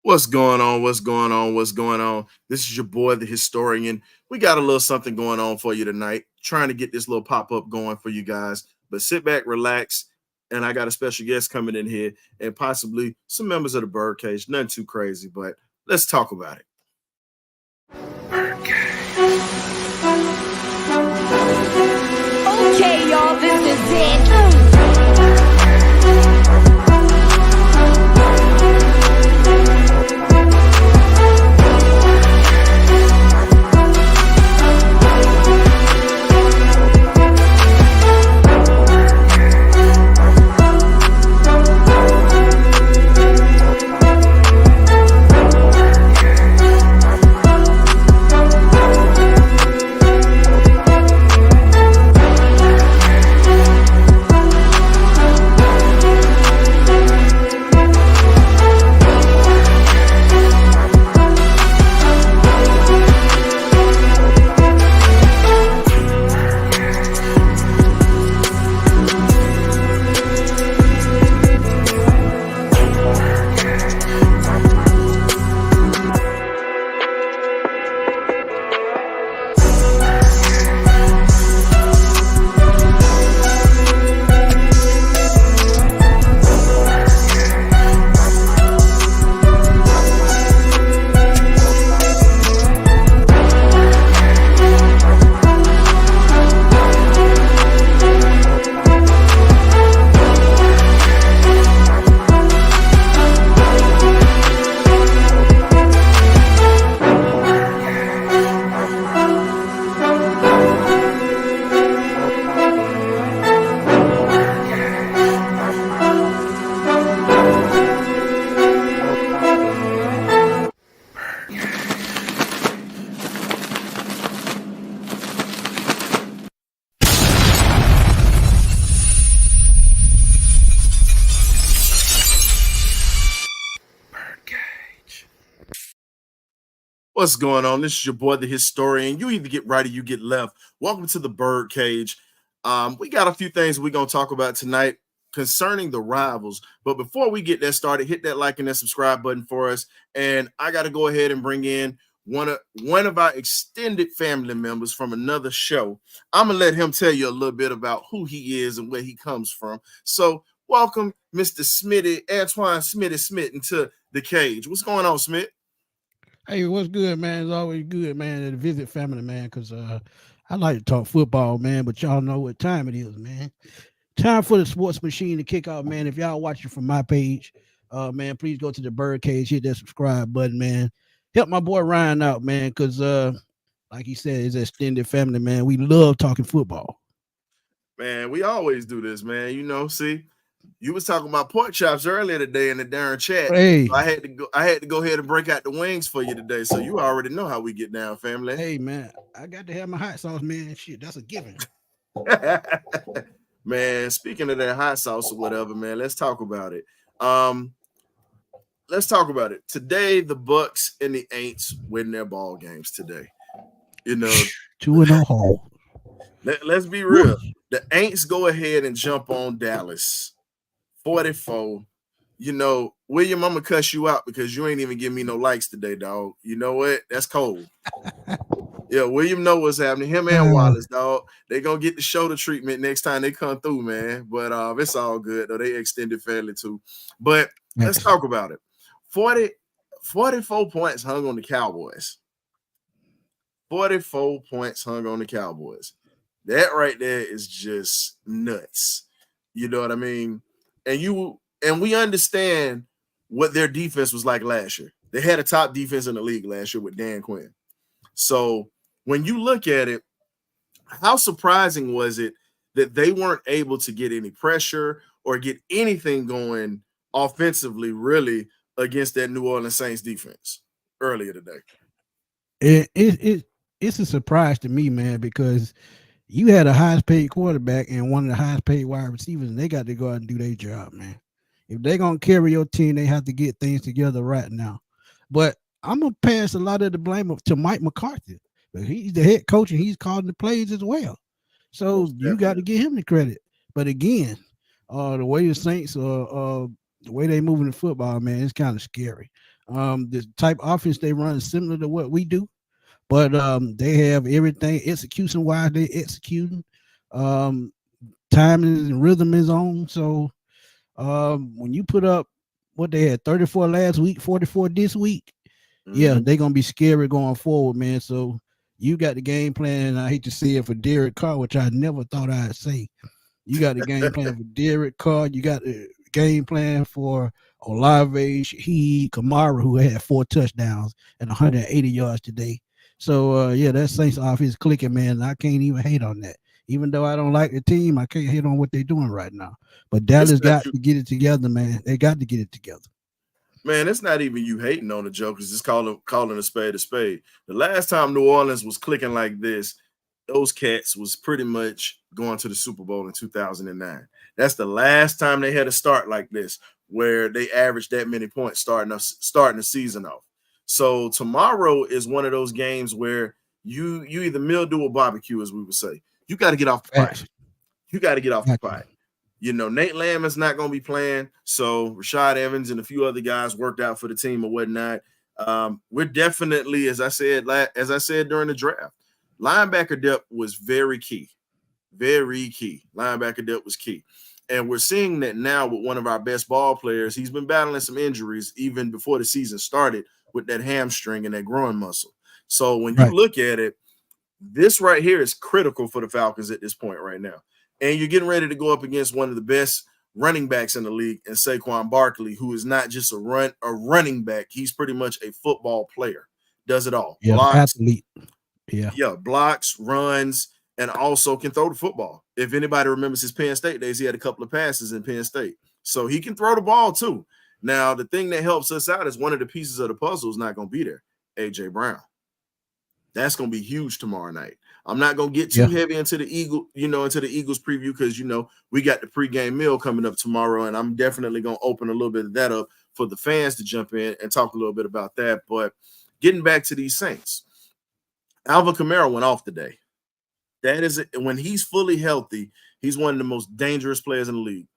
What's going on? What's going on? What's going on? This is your boy, the historian. We got a little something going on for you tonight, trying to get this little pop up going for you guys. But sit back, relax, and I got a special guest coming in here and possibly some members of the Birdcage. Nothing too crazy, but let's talk about it. Okay, y'all, this is it. What's going on? This is your boy, the historian. You either get right or you get left. Welcome to the Birdcage. We got a few things we're going to talk about tonight concerning the rivals. But before we get that started, hit that like and that subscribe button for us. And I got to go ahead and bring in one of our extended family members from another show. I'm going to let him tell you a little bit about who he is and where he comes from. So welcome, Mr. Smitty, Antoine Smitty Smith, into the cage. What's going on, Smith? Hey, what's good, man? It's always good, man, to visit family, man, because I like to talk football, man, but y'all know what time it is, man. Time for the sports machine to kick off, man. If y'all watching from my page, man, please go to the Birdcage, hit that subscribe button, man. Help my boy Ryan out, man, because like he said, it's extended family, man. We love talking football. Man, we always do this, man. See, you was talking about pork chops earlier today in the darn chat. Hey, So I had to go ahead and break out the wings for you today. So you already know how we get down, family. hey, man, I got to have my hot sauce, man. Shit, that's a given. Man, speaking of that hot sauce or whatever, man, let's talk about it. Um, let's talk about it. Today, the Bucs and the Aints win their ball games today. You know, 2-0. let's be real. The Aints go ahead and jump on Dallas 44. William, I'm gonna cuss you out because you ain't even give me no likes today, dog. You know what? That's cold. Yeah, William know what's happening. Him and Wallace, dog. They gonna get the shoulder treatment next time they come through, man. But it's all good though. They extended fairly too. But let's talk about it. 44 points hung on the Cowboys. 44 points hung on the Cowboys. That right there is just nuts. You know what I mean? And we understand what their defense was like last year. They had a top defense in the league last year with Dan Quinn. So when you look at it, how surprising was it that they weren't able to get any pressure or get anything going offensively, really, against that New Orleans Saints defense earlier today? It's a surprise to me, man, because you had a highest paid quarterback and one of the highest paid wide receivers, and they got to go out and do their job, man. If they're gonna carry your team, they have to get things together right now. But I'm gonna pass a lot of the blame to Mike McCarthy. But he's the head coach and he's calling the plays as well. So you got to give him the credit. But again, the way the Saints the way they moving the football, man, it's kind of scary. The type of offense they run is similar to what we do, but they have everything execution wise. They executing. Um, Timing and rhythm is on. So when you put up what they had 34 last week, 44 this week, yeah, they're gonna be scary going forward, man. So you got the game plan, and I hate to say it for Derek Carr, which I never thought I'd say. You got the game plan for Derek Carr. You got the game plan for Olave, Shaheed, Kamara, who had 4 touchdowns and 180 yards today. So yeah, that Saints offense clicking, man. I can't even hate on that. Even though I don't like the team, I can't hate on what they're doing right now. But Dallas got to get it together, man. They got to get it together. Man, it's not even you hating on the Jokers. It's calling a spade a spade. The last time New Orleans was clicking like this, those cats was pretty much going to the Super Bowl in 2009. That's the last time they had a start like this, where they averaged that many points starting the season off. So tomorrow is one of those games where you either mildew or barbecue, as we would say. You got to get off the pot. You got to get off the pot. You know, Nate Lamb is not going to be playing, so Rashad Evans and a few other guys worked out for the team or whatnot. We're definitely, as I said during the draft, linebacker depth was very key. Very key. Linebacker depth was key. And we're seeing that now with one of our best ball players. He's been battling some injuries even before the season started with that hamstring and that groin muscle. So when you look at it, this right here is critical for the Falcons at this point right now. And you're getting ready to go up against one of the best running backs in the league, and Saquon Barkley, who is not just a running back. He's pretty much a football player. Does it all. Yeah, blocks, athlete. Yeah, blocks, runs, and also can throw the football. If anybody remembers his Penn State days, he had a couple of passes in Penn State. So he can throw the ball too. Now, the thing that helps us out is one of the pieces of the puzzle is not going to be there, A.J. Brown. That's going to be huge tomorrow night. I'm not going to get too heavy into the Eagles preview because, we got the pregame meal coming up tomorrow, and I'm definitely going to open a little bit of that up for the fans to jump in and talk a little bit about that. But getting back to these Saints, Alvin Kamara went off today. That is it. When he's fully healthy, he's one of the most dangerous players in the league.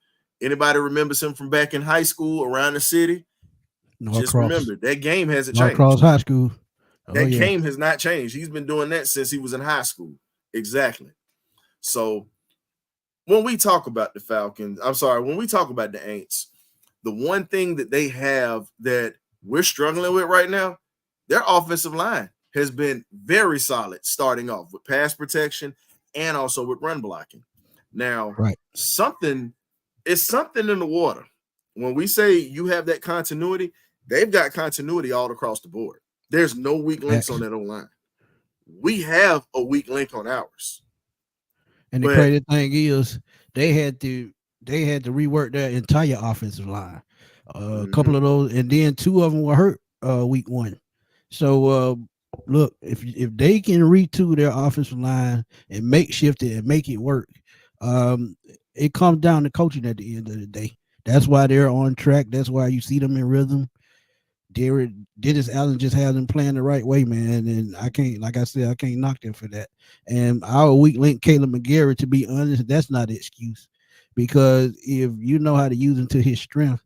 Anybody remembers him from back in high school around the city? Just remember, that game hasn't changed. Norcross High School. That game has not changed. He's been doing that since he was in high school. Exactly. So when we talk about the Falcons, when we talk about the Aints, the one thing that they have that we're struggling with right now, their offensive line has been very solid starting off with pass protection and also with run blocking. Now, something in the water. When we say you have that continuity, they've got continuity all across the board. There's no weak links on that O-line. We have a weak link on ours. And the crazy thing is, they had to rework their entire offensive line. A couple of those, and then 2 of them were hurt week 1. So look, if they can retool their offensive line and makeshift it and make it work, it comes down to coaching at the end of the day. That's why they're on track. That's why you see them in rhythm. Dennis Allen just has them playing the right way, man. And I can't knock them for that. And our weak link, Caleb McGarry, to be honest, that's not an excuse. Because if you know how to use him to his strength,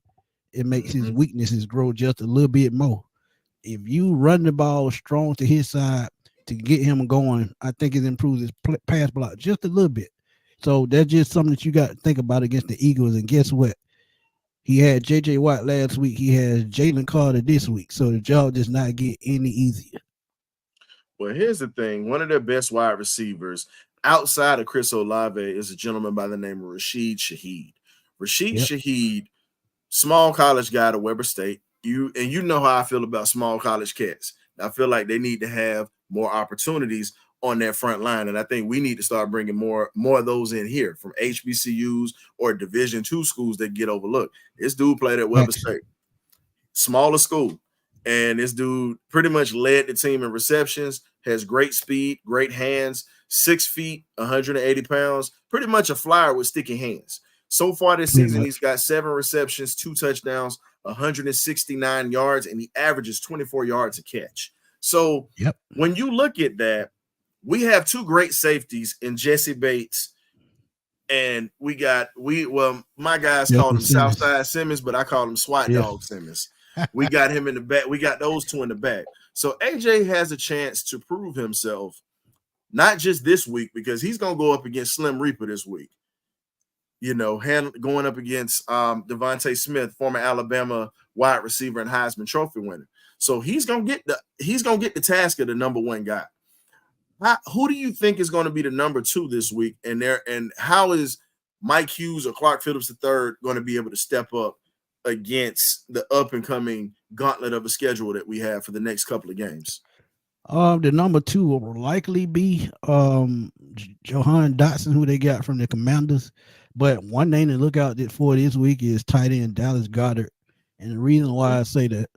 it makes his weaknesses grow just a little bit more. If you run the ball strong to his side to get him going, I think it improves his pass block just a little bit. So that's just something that you got to think about against the Eagles. And guess what? He had J.J. Watt last week. He has Jalen Carter this week. So the job does not get any easier. Well, here's the thing. One of their best wide receivers outside of Chris Olave is a gentleman by the name of Rashid Shaheed. Shaheed, small college guy to Weber State. You know how I feel about small college cats. I feel like they need to have more opportunities on that front line. And I think we need to start bringing more of those in here from HBCUs or Division II schools that get overlooked. This dude played at Weber State, smaller school. And this dude pretty much led the team in receptions, has great speed, great hands, 6 feet, 180 pounds, pretty much a flyer with sticky hands. So far this season, he's got 7 receptions, 2 touchdowns, 169 yards, and he averages 24 yards a catch. So when you look at that, we have 2 great safeties in Jesse Bates, and my guys call him Southside Simmons, but I call him SWAT Dog Simmons. We got him in the back. We got those two in the back. So AJ has a chance to prove himself, not just this week, because he's gonna go up against Slim Reaper this week. Going up against Devontae Smith, former Alabama wide receiver and Heisman Trophy winner. So he's gonna get the task of the number one guy. Who do you think is going to be the number two this week? And how is Mike Hughes or Clark Phillips III going to be able to step up against the up and coming gauntlet of a schedule that we have for the next couple of games? The number two will likely be Johan Dotson, who they got from the Commanders. But one thing to look out for this week is tight end Dallas Goedert. And the reason why I say that,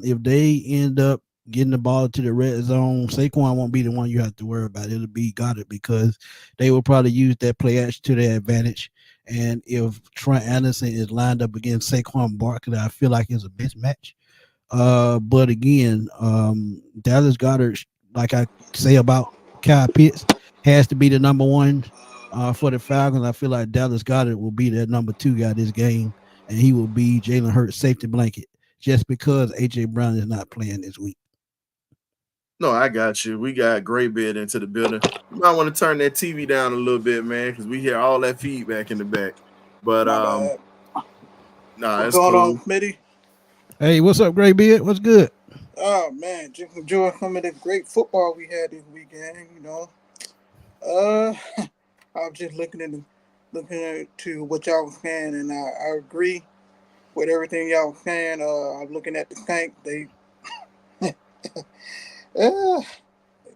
if they end up getting the ball to the red zone, Saquon won't be the one you have to worry about. It'll be Goddard, because they will probably use that play action to their advantage. And if Trent Anderson is lined up against Saquon Barkley, I feel like it's a mismatch. But again, Dallas Goedert, like I say about Kyle Pitts, has to be the number one for the Falcons. I feel like Dallas Goedert will be that number two guy this game, and he will be Jalen Hurts' safety blanket, just because AJ Brown is not playing this week. No, I got you. We got Graybeard into the building. You might want to turn that TV down a little bit, man, because we hear all that feedback in the back. But what's going on, Smitty? Hey, what's up, Graybeard? What's good? Oh man, just enjoying some of the great football we had this weekend. I was just looking to what y'all was saying, and I agree with everything y'all was saying. I'm looking at the Saints.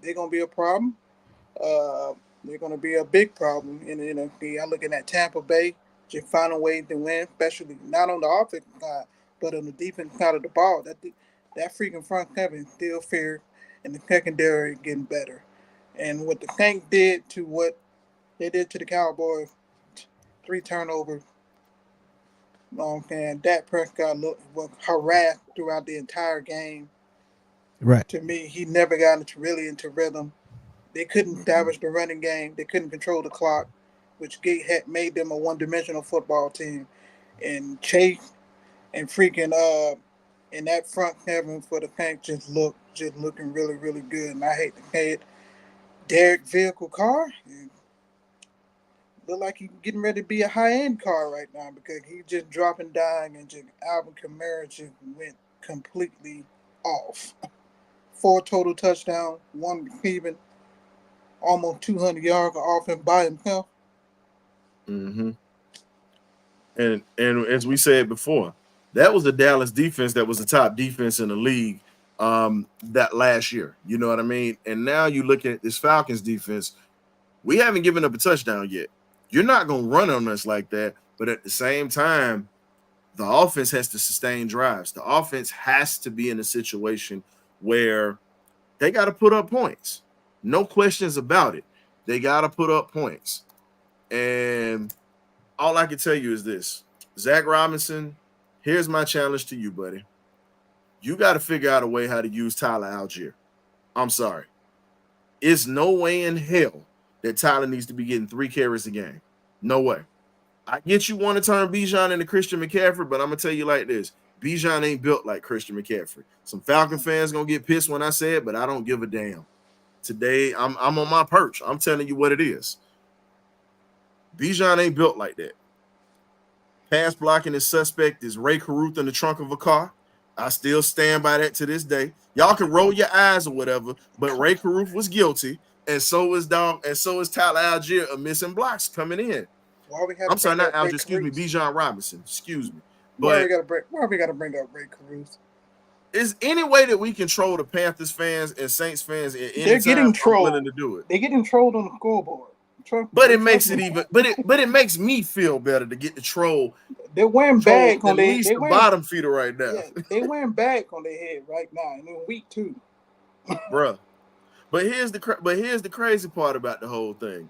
They're gonna be a problem. They're gonna be a big problem in the NFC. I'm looking at Tampa Bay just find a way to win, especially not on the offensive side, but on the defensive side of the ball. That freaking front seven still fair, and the secondary getting better. And what the Saints did to what they did to the Cowboys, 3 turnovers. And Dak Prescott was harassed throughout the entire game. Right. To me, he never got into rhythm. They couldn't establish the running game. They couldn't control the clock, which had made them a one-dimensional football team. And Chase and freaking and that front seven for the Saints just looking really, really good. And I hate to say it, Derek Vehicle car look like he's getting ready to be a high-end car right now, because he just dropping dying, and just Alvin Kamara just went completely off. 4 total touchdowns, 1 receiving, almost 200 yards of offense by himself. Mm-hmm. And as we said before, that was the Dallas defense that was the top defense in the league that last year. You know what I mean? And now you look at this Falcons defense. We haven't given up a touchdown yet. You're not going to run on us like that. But at the same time, the offense has to sustain drives. The offense has to be in a situation where they got to put up points. No questions about it. They got to put up points. And all I can tell you is this. Zach Robinson, here's my challenge to you, buddy. You got to figure out a way how to use Tyler Algier. I'm sorry. It's no way in hell that Tyler needs to be getting 3 carries a game. No way. I get you want to turn Bijan into Christian McCaffrey, but I'm going to tell you like this. Bijan ain't built like Christian McCaffrey. Some Falcon fans going to get pissed when I say it, but I don't give a damn. Today, I'm on my perch. I'm telling you what it is. Bijan ain't built like that. Pass blocking is suspect is Ray Caruth in the trunk of a car. I still stand by that to this day. Y'all can roll your eyes or whatever, but Ray Caruth was guilty, and so is Tyler Algier of missing blocks coming in. I'm sorry, not Algier. Excuse me, Bijan Robinson. Excuse me. Why we got to bring up Ray Caruth? Is any way that we control the Panthers fans and Saints fans at any They're getting time, trolled. I'm willing to do it. They're getting trolled on the scoreboard. But it makes it even. But it makes me feel better to get the troll. They're wearing bags on at least the bottom feeder right now. Yeah, they wearing bags on their head right now, and in week 2, bruh. But here's the crazy part about the whole thing.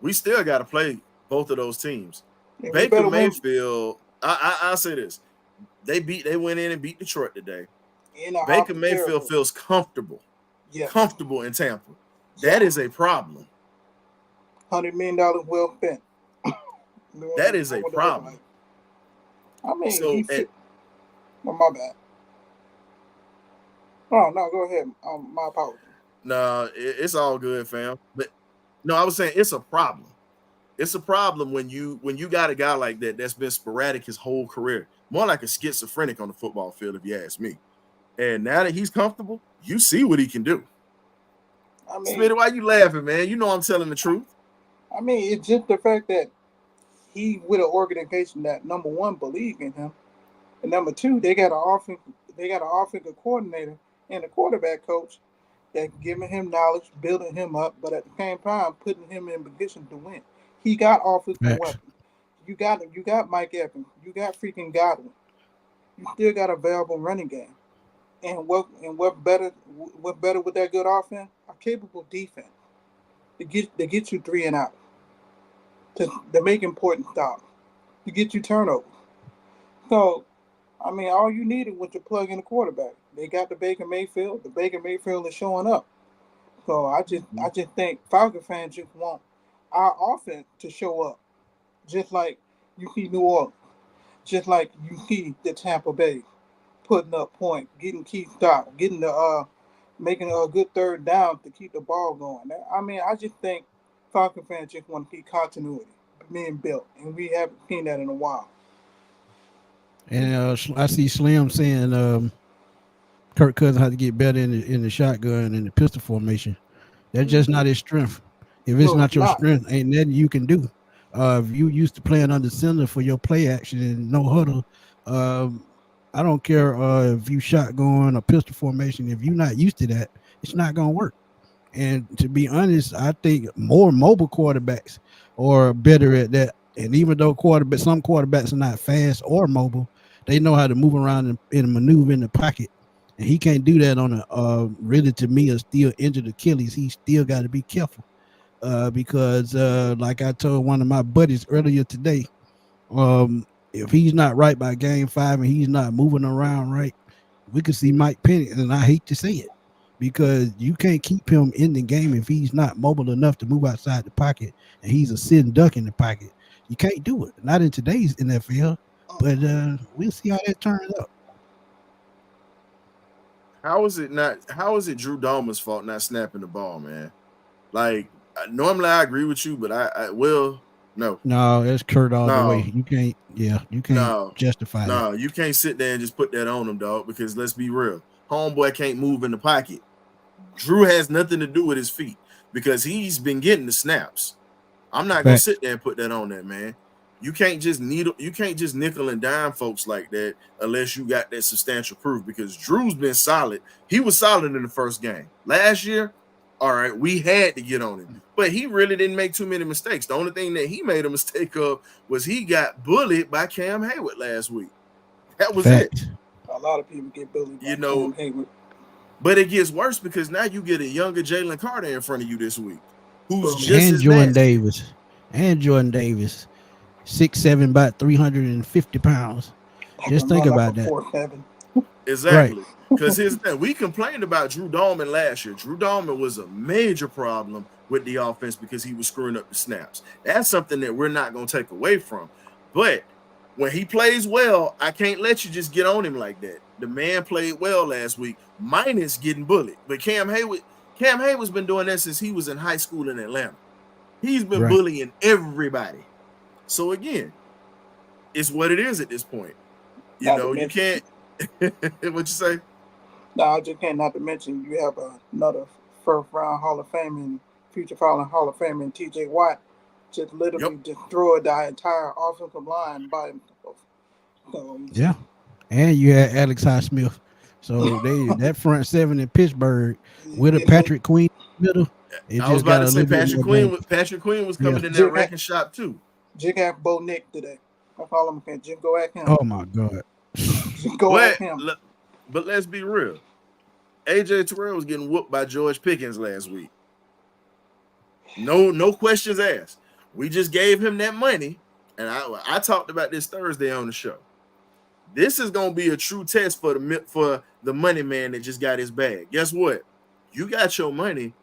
We still got to play both of those teams. Yeah, Baker Mayfield. I'll say this: they went in and beat Detroit today. Baker Mayfield feels comfortable. Yeah. Comfortable in Tampa. That is a problem. $100 million well spent. That is a problem. I mean, Oh, my bad. Oh no, go ahead. My apologies. No, it's all good, fam. But no, I was saying it's a problem. It's a problem when you got a guy like that that's been sporadic his whole career, more like a schizophrenic on the football field, if you ask me. And now that he's comfortable, you see what he can do. I mean, Smitty, why you laughing, man? You know I'm telling the truth. it's just the fact that he with an organization that number one believe in him, and number two they got an offensive coordinator and a quarterback coach that giving him knowledge, building him up, but at the same time putting him in position to win. He got offensive Facts. weapons. You got Mike Evans. You got freaking Godwin. You still got a valuable running game. What better with that good offense? A capable defense to get you three and out, to make important stops, to get you turnovers. So all you needed was to plug in a quarterback. They got the Baker Mayfield. The Baker Mayfield is showing up. So I just think Falcon fans just want our offense to show up, just like you see New Orleans, just like you see the Tampa Bay putting up points, getting key stops, getting the making a good third down to keep the ball going. I just think Falcon fans just want to see continuity being built, and we haven't seen that in a while. And I see Slim saying Kirk Cousins had to get better in the shotgun and the pistol formation. That's just not his strength. If it's No, it's not your not. strength, ain't nothing you can do. If you used to playing under center for your play action and no huddle, um, I don't care if you shotgun or pistol formation. If you're not used to that, it's not gonna work. And to be honest, I think more mobile quarterbacks are better at that. And even though some quarterbacks are not fast or mobile, they know how to move around and maneuver in the pocket. And he can't do that on a really, to me, a still injured Achilles. He still got to be careful because, like I told one of my buddies earlier today, if he's not right by game 5 and he's not moving around right, we could see Mike Penny. And I hate to say it, because you can't keep him in the game if he's not mobile enough to move outside the pocket and he's a sitting duck in the pocket. You can't do it. Not in today's NFL, but we'll see how that turns out. How is it Drew Dalman's fault not snapping the ball, man? Like normally I agree with you, but I will no. No, it's Kurt all the way. No, You can't, yeah, you can't no, justify that. no, you can't sit there and just put that on him, dog, because let's be real. Homeboy can't move in the pocket. Drew has nothing to do with his feet because he's been getting the snaps. I'm not gonna Facts. sit there and put that on there, man. You can't just nickel and dime folks like that unless you got that substantial proof because Drew's been solid. He was solid in the first game. Last year, all right, we had to get on him. But he really didn't make too many mistakes. The only thing that he made a mistake of was he got bullied by Cam Hayward last week. That was it. Facts. A lot of people get bullied by You Cam know, Hayward. but it gets worse because now you get a younger Jalen Carter in front of you this week, who's Bully. just And as Jordan nasty. Davis. And Jordan Davis. 6'7", about 350 pounds. I Just can think run like about a that. 4.7. Right. Exactly. Because here's the thing. We complained about Drew Dalman last year. Drew Dalman was a major problem with the offense because he was screwing up the snaps. That's something that we're not going to take away from. But when he plays well, I can't let you just get on him like that. The man played well last week, minus getting bullied. But Cam Hayward's been doing that since he was in high school in Atlanta. He's been Right. bullying everybody. So again, it's what it is at this point. You Not to know, you mention, can't. What you say? no, I just can't. Not to mention, you have another first round Hall of Fame and future fallen Hall of Fame and T.J. Watt just Yep. literally destroyed the entire offensive line by himself. So, Yeah. And you had Alex Highsmith. So that front seven in Pittsburgh with a it looked Patrick Queen in the middle, it I was just about got to a say little bit more dangerous. Patrick Queen was Yeah. coming in that Jig wrecking shop too. Jig at Bo Nick today. That's all I'm saying. Just go at him. Oh my God. Just go at But him. but let's be real. AJ Terrell was getting whooped by George Pickens last week. No questions asked. We just gave him that money, and I talked about this Thursday on the show. This is gonna be a true test for the money man that just got his bag. Guess what? You got your money,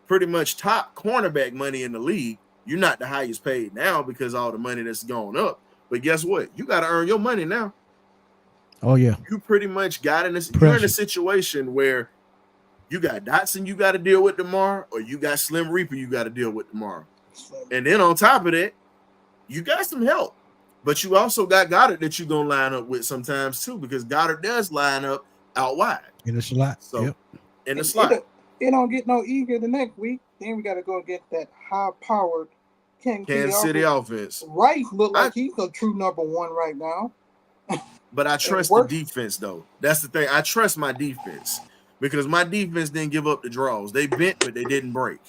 pretty much top cornerback money in the league. You're not the highest paid now because all the money that's gone up. But guess what? You got to earn your money now. Oh yeah, You pretty much got in this. You're in a pressure. situation where you got Dotson you got to deal with tomorrow, or you got Slim Reaper you got to deal with tomorrow. And then on top of that, you got some help. But you also got Goddard that you're gonna line up with sometimes too, because Goddard does line up out wide. In the slot. So Yep. in the And slot. it don't get no easier the next week. Then we got to go get that high-powered Kansas City Kansas City offense. offense. Rice look I like he's a true number one right now. but I And trust the work defense though. That's the thing. I trust my defense because my defense didn't give up the draws. They bent, but they didn't break.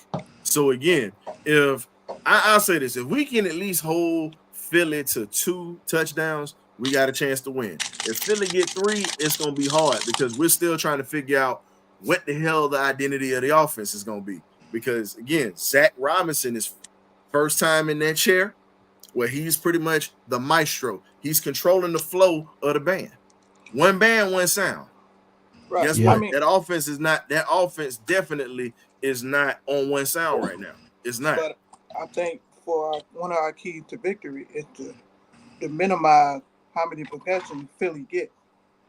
So again, if I'll say this, if we can at least hold Philly to 2 touchdowns, we got a chance to win. If Philly get 3, it's gonna be hard because we're still trying to figure out what the hell the identity of the offense is gonna be. Because again, Zach Robinson is first time in that chair where he's pretty much the maestro. He's controlling the flow of the band. One band, one sound. right. Guess Yeah. I what? mean, That offense is not. That offense definitely is not on one sound right now. It's not. but I think for one of our keys to victory is to minimize how many possessions Philly get.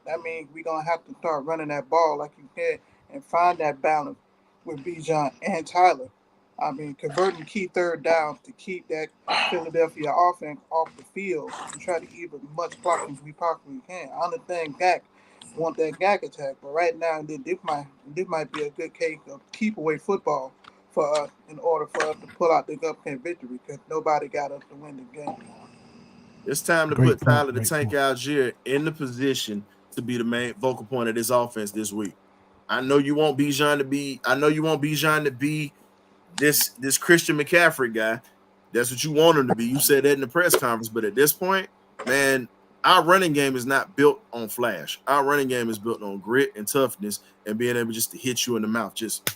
That means we're gonna have to start running that ball like you said and find that balance with Bijan and Tyler. I mean, converting key third downs to keep that Philadelphia offense off the field and try to eat as much clock as we possibly can. I understand Gak want that Gak attack, but right now this might be a good case of keep away football for us in order for us to pull out the upset victory because nobody got us to win the game. It's time to Great put point. Tyler the Great Tank point. Algier in the position to be the main vocal point of this offense this week. I know you want Bijan to be. I know you want Bijan to be this Christian McCaffrey guy. That's what you want him to be. You said that in the press conference, but at this point, man, our running game is not built on flash. Our running game is built on grit and toughness and being able just to hit you in the mouth. Just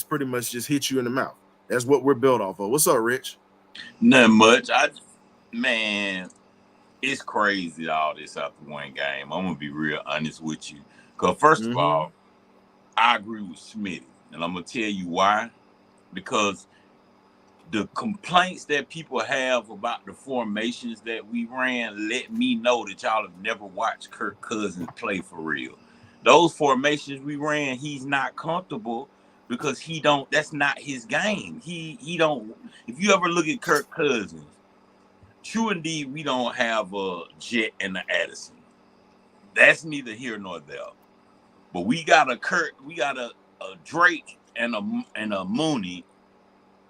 pretty much just hit you in the mouth. That's what we're built off of. What's up, Rich? Nothing much. Man, it's crazy all this after one game. I'm gonna be real honest with you. Cause first of Mm-hmm. all, I agree with Smitty, and I'm gonna tell you why. Because the complaints that people have about the formations that we ran let me know that y'all have never watched Kirk Cousins play for real. Those formations we ran, he's not comfortable because he don't. That's not his game. He don't. If you ever look at Kirk Cousins, true indeed, we don't have a Jet and a Addison. That's neither here nor there. But we got a Kirk, we got a Drake and a Mooney,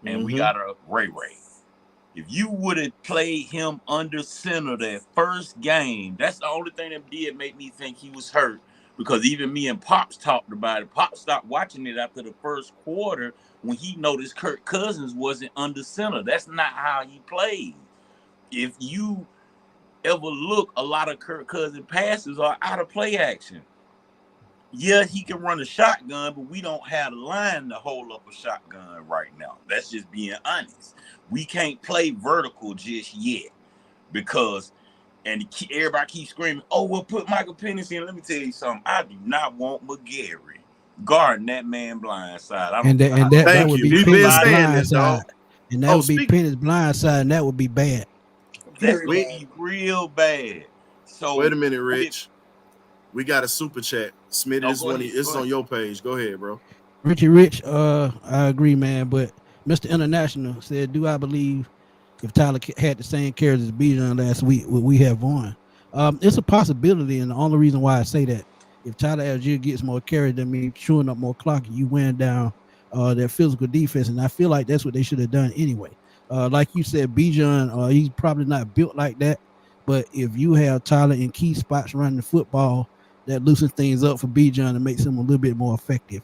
and we Mm-hmm. got a Ray Ray. If you would have played him under center that first game, that's the only thing that did make me think he was hurt. Because even me and Pops talked about it. Pops stopped watching it after the first quarter when he noticed Kirk Cousins wasn't under center. That's not how he played. If you ever look, a lot of Kirk Cousins passes are out of play action. Yeah, he can run a shotgun, but we don't have the line to hold up a shotgun right now. That's just being honest. We can't play vertical just yet because, and everybody keeps screaming, "Oh, we'll put Michael Penix in." Let me tell you something. I do not want McGarry guarding that man blind side. I don't And care how that Thank would you. be We've been Penny's everybody. saying blind this, dog. side. And that Oh, would be speak. Penny's blind side, and that would be bad. That's Very gonna Wait, bad. be real bad. wait So, a minute, with, Rich. We got a super chat. Smitty, oh, this go one. ahead, This go is on ahead. your page. Go ahead, bro. Richie Rich, I agree, man. But Mr. International said, "Do I believe if Tyler had the same carries as Bijan last week, would we have won?" It's a possibility, and the only reason why I say that, if Tyler Algier gets more carries than me, chewing up more clock, you win down their physical defense, and I feel like that's what they should have done anyway. Like you said, Bijan, he's probably not built like that, but if you have Tyler in key spots running the football, that loosens things up for Bijan and makes him a little bit more effective.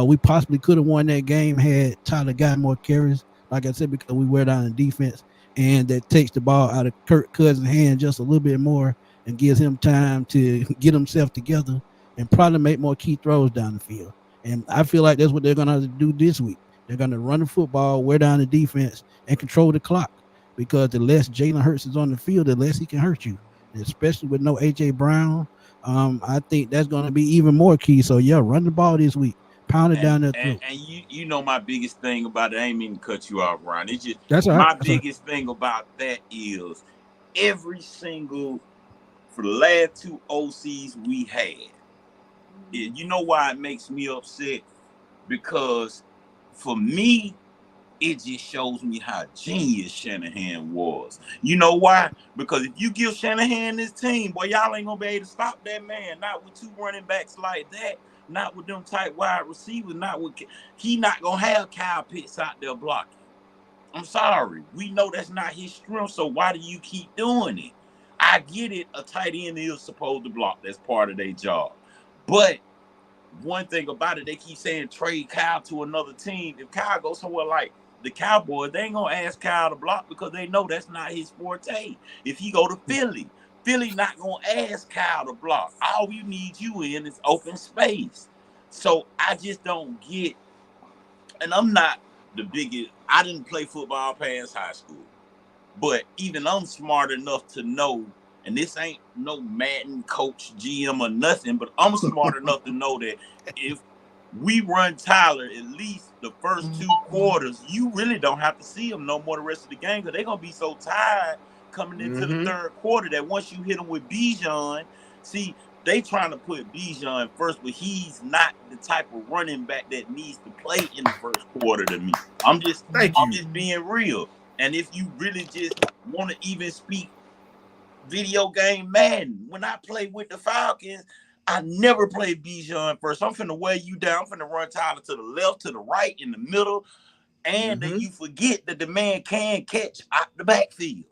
We possibly could have won that game had Tyler got more carries, like I said, because we wear down the defense, and that takes the ball out of Kirk Cousins' hand just a little bit more and gives him time to get himself together and probably make more key throws down the field. And I feel like that's what they're going to do this week. They're going to run the football, wear down the defense, and control the clock because the less Jalen Hurts is on the field, the less he can hurt you, and especially with no A.J. Brown. I think that's going to be even more key. So, yeah, run the ball this week. Pound it And down their and, throat. and you know my biggest thing about it, I ain't mean to cut you off, Ron. It's just That's all right. my That's all right. biggest thing about that is every single for the last 2 OCs we had. You know why it makes me upset? Because for me, it just shows me how genius Shanahan was. You know why? Because if you give Shanahan this team, boy, y'all ain't gonna be able to stop that man. Not with 2 running backs like that. Not with them tight wide receivers. He not gonna have Kyle Pitts out there blocking. I'm sorry. We know that's not his strength. So why do you keep doing it? I get it. A tight end is supposed to block. That's part of their job. But one thing about it, they keep saying trade Kyle to another team. If Kyle goes somewhere like the Cowboys, they ain't gonna ask Kyle to block because they know that's not his forte. If he go to Philly not gonna ask Kyle to block. All we need you in is open space. So I just don't get, and I'm not the biggest. I didn't play football past high school, but even I'm smart enough to know, and this ain't no Madden coach, GM or nothing, but I'm smart enough to know that if we run Tyler at least the first 2 quarters, you really don't have to see him no more the rest of the game because they're going to be so tired coming into the 3rd quarter that once you hit them with Bijan, see, they trying to put Bijan first, but he's not the type of running back that needs to play in the 1st quarter to me. I'm just being real. And if you really just want to even speak video game Madden, when I play with the Falcons, I never play Bijan first. I'm finna wear you down. I'm finna run Tyler to the left, to the right, in the middle. And then you forget that the man can catch out the backfield.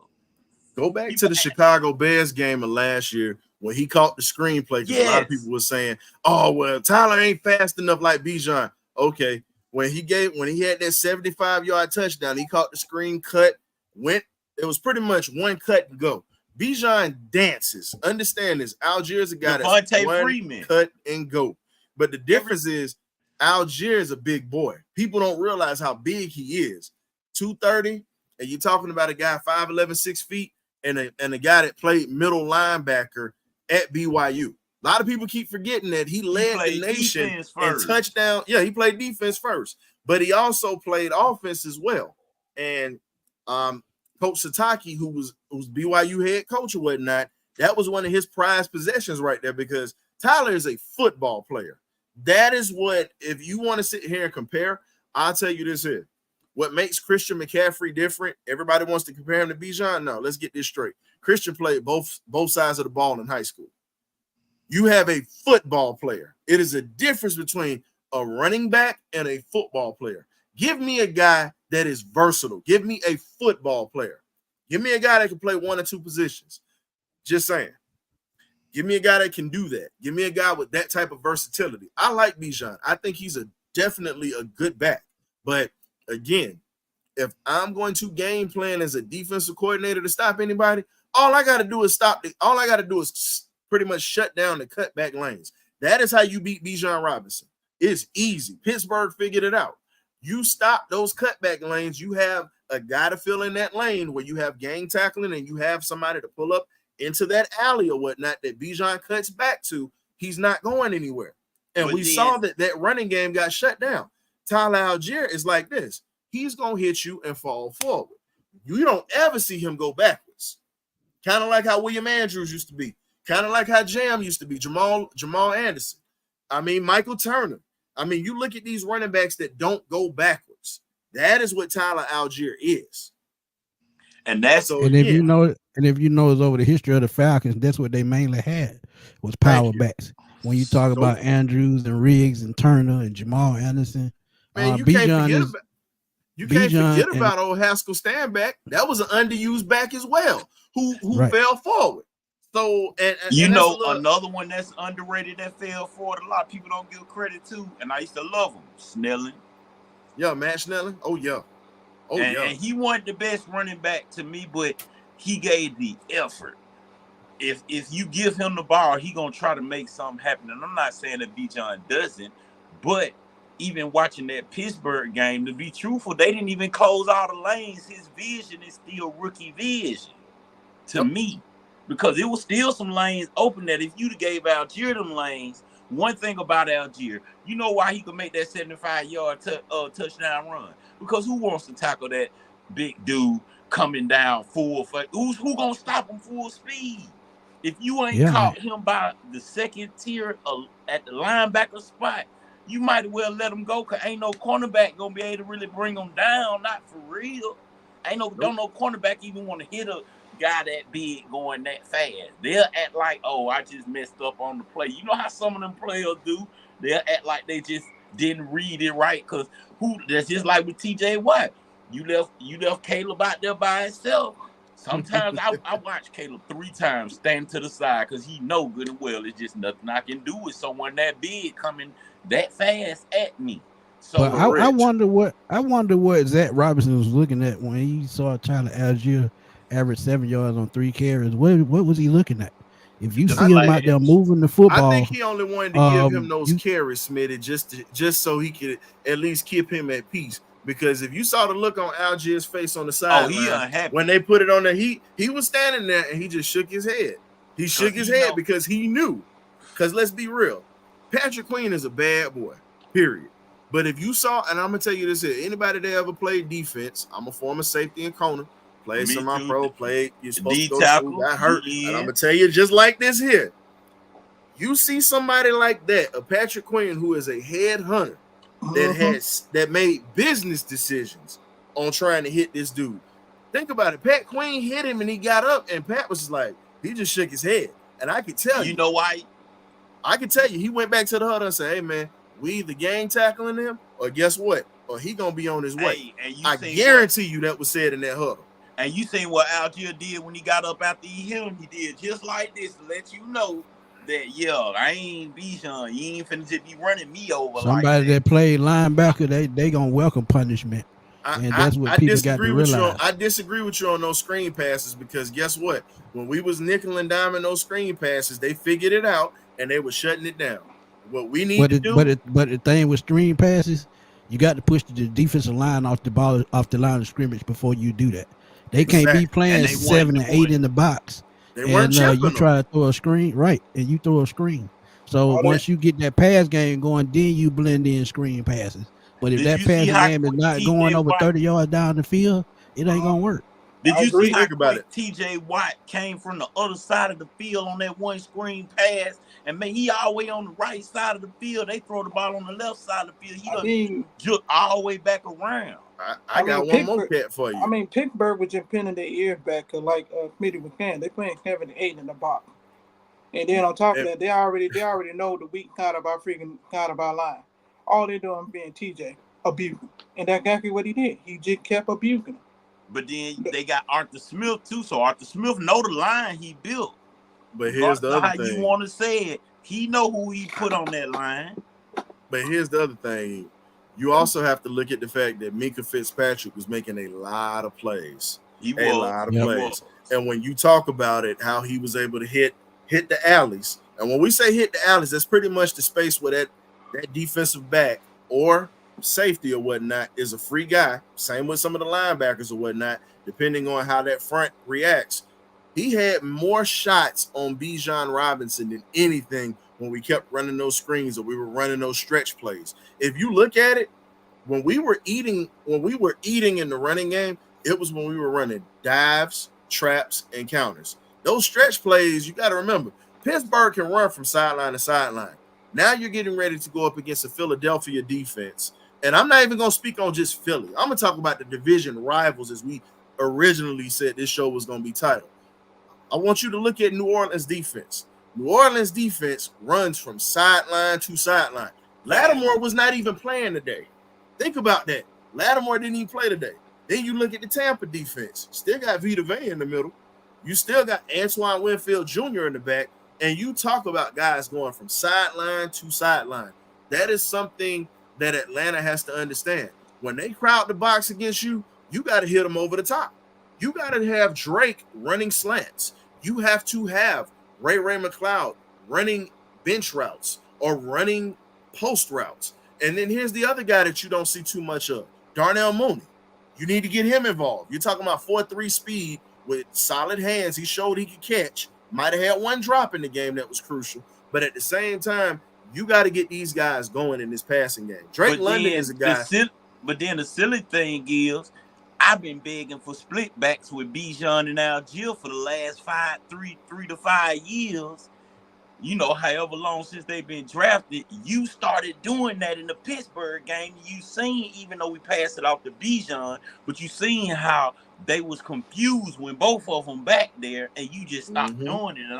Go back to the Chicago Bears game of last year when he caught the screenplay. Because a lot of people were saying, "Oh well, Tyler ain't fast enough like Bijan." Okay, when he had that 75-yard touchdown, he caught the screen cut. It was pretty much one cut and go. Bijan dances. Understand this. Algier's a guy that's one cut and go. But the difference is Algier is a big boy. People don't realize how big he is. 230, and you're talking about a guy 5'11", 6 feet, and a guy that played middle linebacker at BYU. A lot of people keep forgetting that he led the nation in touchdown. Yeah, he played defense first, but he also played offense as well. And Coach Sataki, who was BYU head coach or whatnot, that was one of his prized possessions right there because Tyler is a football player. That is what, if you want to sit here and compare, I'll tell you this here. What makes Christian McCaffrey different? Everybody wants to compare him to Bijan. No, let's get this straight. Christian played both sides of the ball in high school. You have a football player. It is a difference between a running back and a football player. Give me a guy that is versatile. Give me a football player. Give me a guy that can play 1 or 2 positions. Just saying. Give me a guy that can do that. Give me a guy with that type of versatility. I like Bijan. I think he's definitely a good back. But again, if I'm going to game plan as a defensive coordinator to stop anybody, all I got to do is pretty much shut down the cutback lanes. That is how you beat Bijan Robinson. It's easy. Pittsburgh figured it out. You stop those cutback lanes, you have a guy to fill in that lane where you have gang tackling and you have somebody to pull up into that alley or whatnot that Bijan cuts back to. He's not going anywhere. And we saw that running game got shut down. Tyler Algier is like this. He's going to hit you and fall forward. You don't ever see him go backwards. Kind of like how William Andrews used to be. Kind of like how Jam used to be. Jamal Anderson. I mean, Michael Turner. I mean, you look at these running backs that don't go backwards. That is what Tyler Algier is. And that's so. And if you know it's over the history of the Falcons, that's what they mainly had was power backs. When you talk about Andrews and Riggs and Turner and Jamal Anderson, man, you can't forget about old Haskell Stanback. That was an underused back as well, who fell forward. So, and another one that's underrated that fell forward, a lot of people don't give credit to, and I used to love him, Snelling. Yeah, Matt Snelling. Oh, yeah. And he wasn't the best running back to me, but he gave the effort. If you give him the ball, he going to try to make something happen. And I'm not saying that Bijan doesn't, but even watching that Pittsburgh game, to be truthful, they didn't even close all the lanes. His vision is still rookie vision to me. Because it was still some lanes open that if you'd gave Algier them lanes, one thing about Algier, you know why he could make that 75-yard touchdown run? Because who wants to tackle that big dude coming down full? Who gonna stop him full speed? If you ain't Yeah, caught him by the second tier at the linebacker spot, you might as well let him go, because ain't no cornerback gonna be able to really bring him down. Not for real. Don't no cornerback even want to hit a guy that big going that fast. They'll act like, oh, I just messed up on the play. You know how some of them players do? They'll act like they just didn't read it right, because that's just like with TJ Watt. You left Caleb out there by himself. Sometimes I watch Caleb 3 times stand to the side, because he know good and well it's just nothing I can do with someone that big coming that fast at me. So but I wonder what Zach Robinson was looking at when he saw Tyler Algier average 7 yards on 3 carries. What was he looking at? If you the see him out there flash. moving the I think football, he only wanted to give him those you carries, Smitty, just so he could at least keep him at peace. Because if you saw the look on Algier's face on the Oh, he sideline unhappy. when they put it on there, he was standing there and he just shook his head. He shook his head because he knew. Because let's be real, Patrick Queen is a bad boy, period. But if you saw, and I'm gonna tell you this here, anybody that ever played defense, I'm a former safety and corner, played Me semi-pro, too. played, you're supposed D to go to school, tackle, got hurt. D And I'm gonna end. tell you just like this here. You see somebody like that, a Patrick Queen, who is a head hunter that made business decisions on trying to hit this dude. Think about it. Pat Queen hit him and he got up, and Pat was just like, he just shook his head. And I could tell you. You know why? I can tell you, he went back to the huddle and said, hey, man, we either gang tackling him, or guess what? Or he going to be on his way. And I guarantee you that was said in that huddle. And you seen what Algier did when he got up after he hit him? He did just like this to let you know that, yeah, I ain't Bijan. You ain't finna just be running me over. Somebody that played linebacker, they gonna welcome punishment. And that's what people got to realize. I disagree with you on those screen passes, because guess what? When we was nickel and diming those screen passes, they figured it out and they were shutting it down. What we need to do, but the thing with screen passes, you got to push the defensive line off the line of scrimmage before you do that. They can't be playing 7 and 8 in the box. They weren't and you try to throw a screen, right? And you throw a screen. So once you get that pass game going, then you blend in screen passes. But if that passing game is not going over 30 yards down the field, it ain't gonna work. Did you see how quick TJ Watt came from the other side of the field on that one screen pass? And man, he all the way on the right side of the field. They throw the ball on the left side of the field. He done jerk all the way back around. I got one more cat for you. I mean, Pittsburgh was just pinning their ears back like Smitty McCann. They playing 7 and 8 in the box. And then on top of that, they already know the weak kind of our line. All they're doing being TJ abusing. And that's exactly what he did. He just kept abusing. But then they got Arthur Smith too, so Arthur Smith know the line he built. But here's the other how thing. You want to say it. He know who he put on that line. But here's the other thing. You also have to look at the fact that Minka Fitzpatrick was making a lot of plays. A lot of plays. And when you talk about it, how he was able to hit the alleys. And when we say hit the alleys, that's pretty much the space where that defensive back or safety or whatnot is a free guy. Same with some of the linebackers or whatnot, depending on how that front reacts. He had more shots on Bijan Robinson than anything when we kept running those screens or we were running those stretch plays. If you look at it, when we were eating in the running game, it was when we were running dives, traps, and counters. Those stretch plays, you got to remember, Pittsburgh can run from sideline to sideline. Now you're getting ready to go up against a Philadelphia defense. And I'm not even going to speak on just Philly. I'm going to talk about the division rivals, as we originally said this show was going to be titled. I want you to look at New Orleans defense. New Orleans defense runs from sideline to sideline. Lattimore was not even playing today. Think about that. Lattimore didn't even play today. Then you look at the Tampa defense. Still got Vita Vea in the middle. You still got Antoine Winfield Jr. in the back. And you talk about guys going from sideline to sideline. That is something that Atlanta has to understand. When they crowd the box against you, you got to hit them over the top. You got to have Drake running slants. You have to have Ray McLeod running bench routes or running post routes. And then here's the other guy that you don't see too much of, Darnell Mooney. You need to get him involved. You're talking about 4.3 speed with solid hands. He showed he could catch. Might have had one drop in the game that was crucial. But at the same time, you got to get these guys going in this passing game. Drake London is a guy. But then the silly thing is, I've been begging for split backs with Bijan and Algier for the last 3 to 5 years. You know, however long since they've been drafted, you started doing that in the Pittsburgh game. You seen, even though we passed it off to Bijan, but you seen how they was confused when both of them back there, and you just stopped doing it. And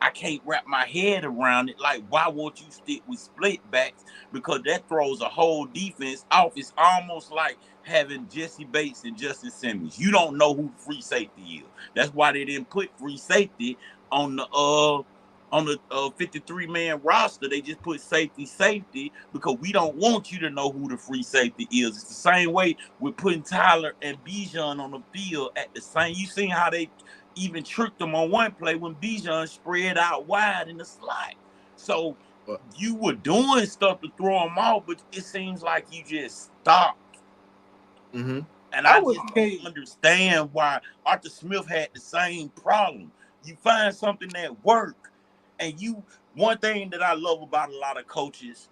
I can't wrap my head around it. Like, why won't you stick with split backs? Because that throws a whole defense off. It's almost like having Jesse Bates and Justin Simmons. You don't know who free safety is. That's why they didn't put free safety on the 53-man roster. They just put safety because we don't want you to know who the free safety is. It's the same way with putting Tyler and Bijan on the field at the same. You seen how they even tricked them on one play when Bijan spread out wide in the slot. So you were doing stuff to throw them off, but it seems like you just stopped. And I just don't understand why Arthur Smith had the same problem. You find something that works. And one thing that I love about a lot of coaches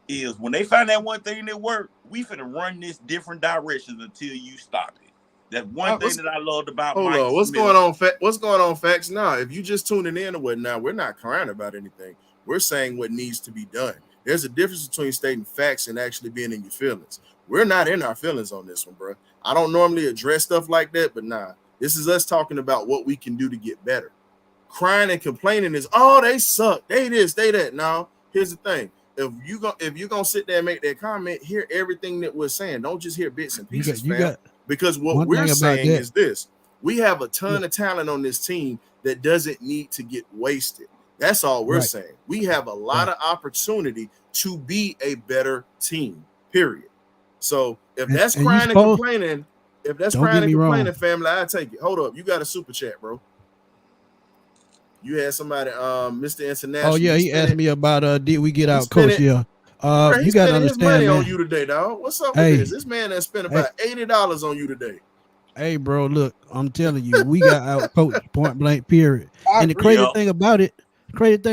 is when they find that one thing that works, we finna run this different directions until you stop it. That's one thing that I loved about Mike Smith. What's going on? What's going on, Facts? Now, if you just tuning in or whatnot, we're not crying about anything. We're saying what needs to be done. There's a difference between stating facts and actually being in your feelings. We're not in our feelings on this one, bro. I don't normally address stuff like that, but nah, this is us talking about what we can do to get better. Crying and complaining is, oh, they suck, they this, they that. Now, here's the thing: if you're gonna sit there and make that comment, hear everything that we're saying. Don't just hear bits and pieces, because what we're saying is this: we have a ton of talent on this team that doesn't need to get wasted. That's all we're saying. We have a lot of opportunity to be a better team. Period. So if that's crying and complaining, family, I take it. Hold up, you got a super chat, bro. You had somebody, Mr. International. Oh yeah, he asked me about did we get out coach? Yeah. You got to understand, money man. on you today, dog. What's up with this? This man that spent about $80 on you today. Hey, bro, look, I'm telling you, we got out coached point blank. Period. And the crazy thing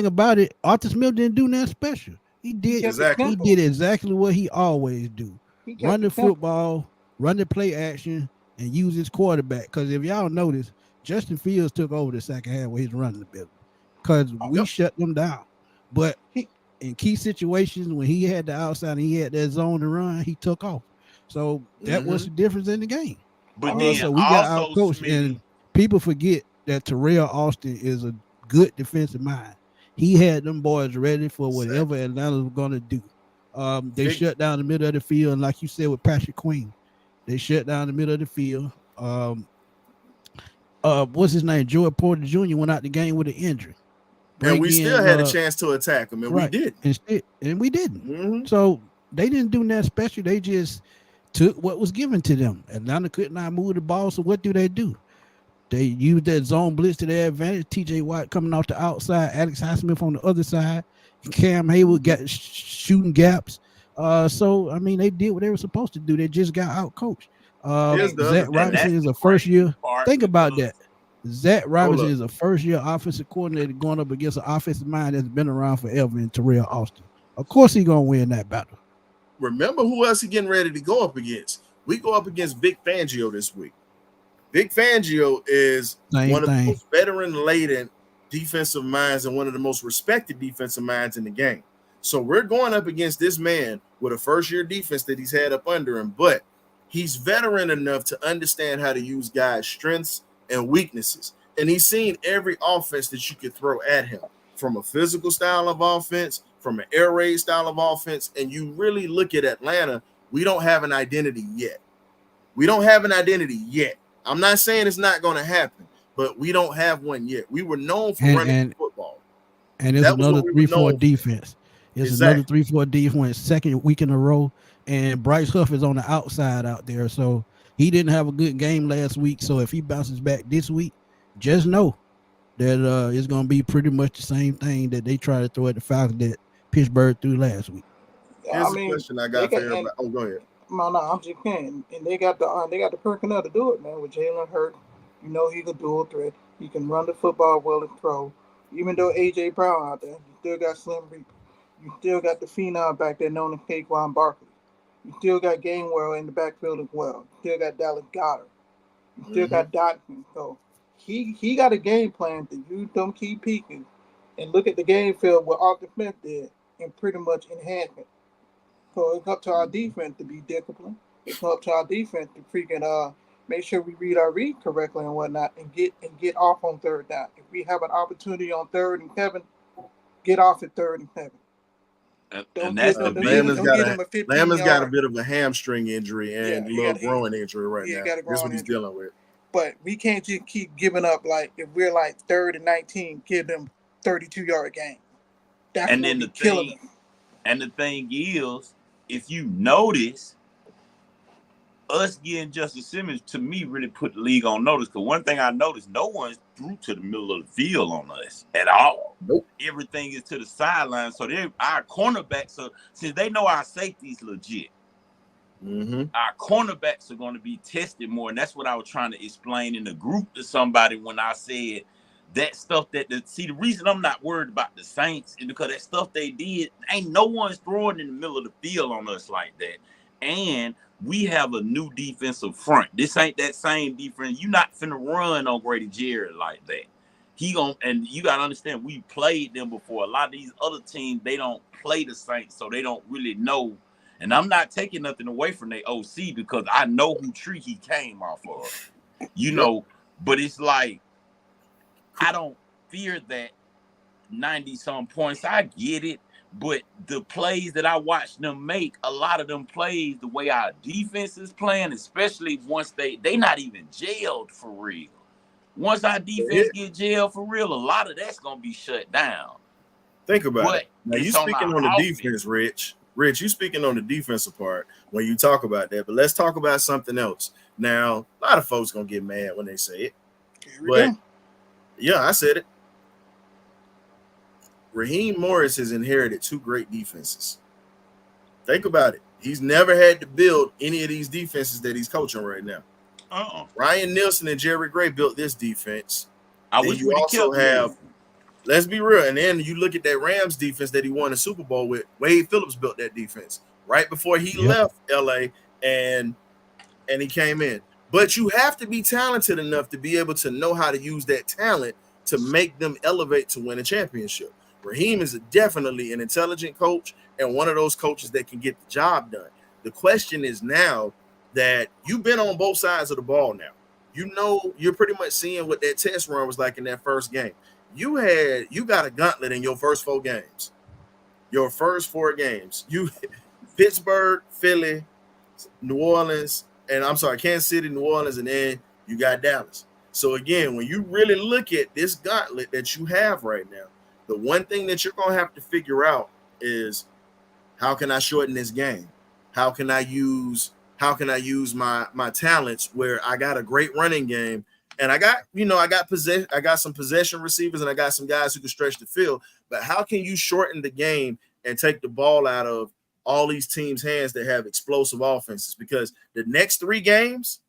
about it, Arthur Smith didn't do nothing special. He did exactly. He did exactly what he always do: run the football, run the play action, and use his quarterback. Because if y'all notice, Justin Fields took over the second half where he's running the business because we shut them down. But in key situations, when he had the outside and he had that zone to run, he took off. So that was the difference in the game. But then so we got out coached, and people forget that Terrell Austin is a good defensive mind. He had them boys ready for whatever Atlanta was going to do. They shut down the middle of the field, and like you said with Patrick Queen, they shut down the middle of the field. What's his name? Joey Porter Jr. went out the game with an injury. And we still had a chance to attack him, and we did. And we didn't. So they didn't do that special. They just took what was given to them. Atlanta could not move the ball, so what do? They used that zone blitz to their advantage. TJ Watt coming off the outside, Alex Highsmith on the other side, Cam Hayward got shooting gaps. So I mean, they did what they were supposed to do. They just got out coached. Zach Robinson is a first year. Think about that. Zach Robinson is a first year offensive coordinator going up against an offensive mind that's been around forever in Terrell Austin. Of course, he's gonna win that battle. Remember who else he getting ready to go up against? We go up against Vic Fangio this week. Vic Fangio is one of the most veteran-laden defensive minds and one of the most respected defensive minds in the game. So we're going up against this man with a first-year defense that he's had up under him, but he's veteran enough to understand how to use guys' strengths and weaknesses. And he's seen every offense that you could throw at him, from a physical style of offense, from an air raid style of offense. And you really look at Atlanta, we don't have an identity yet. I'm not saying it's not going to happen, but we don't have one yet. We were known for running football. And it's another 3-4 defense. It's another 3-4 defense, second week in a row. And Bryce Huff is on the outside out there. So he didn't have a good game last week. So if he bounces back this week, just know that it's going to be pretty much the same thing that they try to throw at the Falcons that Pittsburgh threw last week. Here's the question I got for everybody. Go ahead. No, I'm just saying, and they got the personnel to do it, man. With Jalen Hurts, you know he's a dual threat. He can run the football well and throw. Even though AJ Brown out there, you still got Slim Reaper. You still got the phenom back there known as Saquon Barkley. You still got Gainwell in the backfield as well. You still got Dallas Goddard. You still Mm-hmm. got Dotson. So he got a game plan to use them key pieces and look at the game field what Arthur Smith did and pretty much enhance it. So it's up to our defense to be disciplined. It's up to our defense to freaking make sure we read our read correctly and whatnot and get off on third down. If we have an opportunity on 3rd and 7, get off at 3rd and 7. And Don't that's give the them big. don't give them a 15 Lammon's got a yard. bit of a hamstring injury Yeah, and a little growing injury right he now. got a That's what groin he's injury. dealing with. But we can't just keep giving up. Like if we're like 3rd and 19, give them 32-yard game. That's And what then be the killing thing, them. and the thing is, if you notice, us getting Justice Simmons to me really put the league on notice. Because one thing I noticed, no one threw to the middle of the field on us at all. Nope. Everything is to the sideline. So our cornerbacks are, since they know our safety's legit, Mm-hmm. our cornerbacks are going to be tested more. And that's what I was trying to explain in the group to somebody when I said that stuff the reason I'm not worried about the Saints is because that stuff they did, ain't no one's throwing in the middle of the field on us like that. And we have a new defensive front. This ain't that same defense. You're not finna run on Grady Jarrett like that. And you gotta understand, we played them before. A lot of these other teams, they don't play the Saints, so they don't really know. And I'm not taking nothing away from their OC because I know who tree he came off of. But it's like, I don't fear that 90-some points. I get it. But the plays that I watched them make, a lot of them plays, the way our defense is playing, especially once they not even jailed for real. Once our defense get jailed for real, a lot of that's going to be shut down. Think about it. Now, you it's on speaking our on the offense. defense, Rich. Rich, you speaking on the defensive part when you talk about that. But let's talk about something else. Now, a lot of folks going to get mad when they say it. Here we But, go. yeah, I said it. Raheem Morris has inherited 2 great defenses. Think about it. He's never had to build any of these defenses that he's coaching right now. Ryan Nielsen and Jerry Gray built this defense. I Then wish you we also kept have, moving. let's be real, and then you look at that Rams defense that he won the Super Bowl with. Wade Phillips built that defense right before he left LA and he came in. But you have to be talented enough to be able to know how to use that talent to make them elevate to win a championship. Raheem is definitely an intelligent coach and one of those coaches that can get the job done. The question is now that you've been on both sides of the ball now. You know, you're pretty much seeing what that test run was like in that first game. You got a gauntlet in your first 4 games. Your first 4 games. You Pittsburgh, Philly, New Orleans, and Kansas City, New Orleans, and then you got Dallas. So again, when you really look at this gauntlet that you have right now, the one thing that you're going to have to figure out is, how can I shorten this game? How can I use my talents where I got a great running game and I got some possession receivers and I got some guys who can stretch the field, but how can you shorten the game and take the ball out of all these teams' hands that have explosive offenses? Because the next 3 games,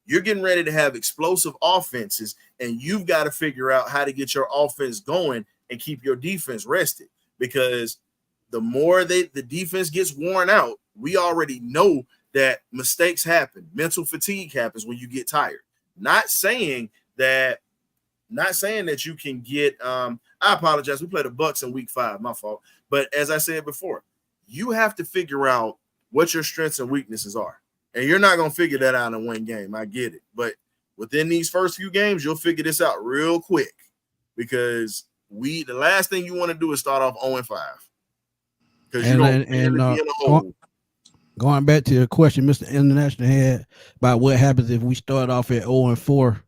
you're getting ready to have explosive offenses, and you've got to figure out how to get your offense going and keep your defense rested. Because the more the defense gets worn out, we already know that mistakes happen. Mental fatigue happens when you get tired. Not saying that you can get I apologize. We played the Bucs in week 5, my fault. But as I said before, you have to figure out what your strengths and weaknesses are. And you're not going to figure that out in one game. I get it. But within these first few games, you'll figure this out real quick, because the last thing you want to do is start off 0-5. Because you're going to be in a hole. Going back to the question Mr. International had about what happens if we start off at 0-4,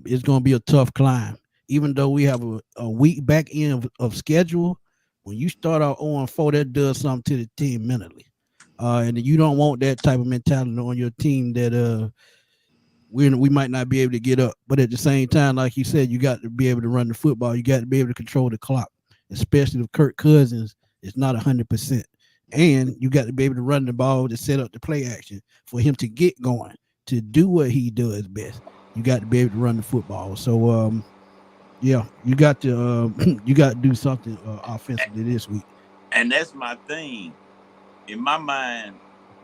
it's going to be a tough climb. Even though we have a week back end of schedule, when you start out 0-4, that does something to the team mentally. And you don't want that type of mentality on your team that we might not be able to get up. But at the same time, like you said, you got to be able to run the football. You got to be able to control the clock, especially if Kirk Cousins is not 100%. And you got to be able to run the ball to set up the play action for him to get going, to do what he does best. You got to be able to run the football. So, you got to do something offensively this week. And that's my thing. In my mind,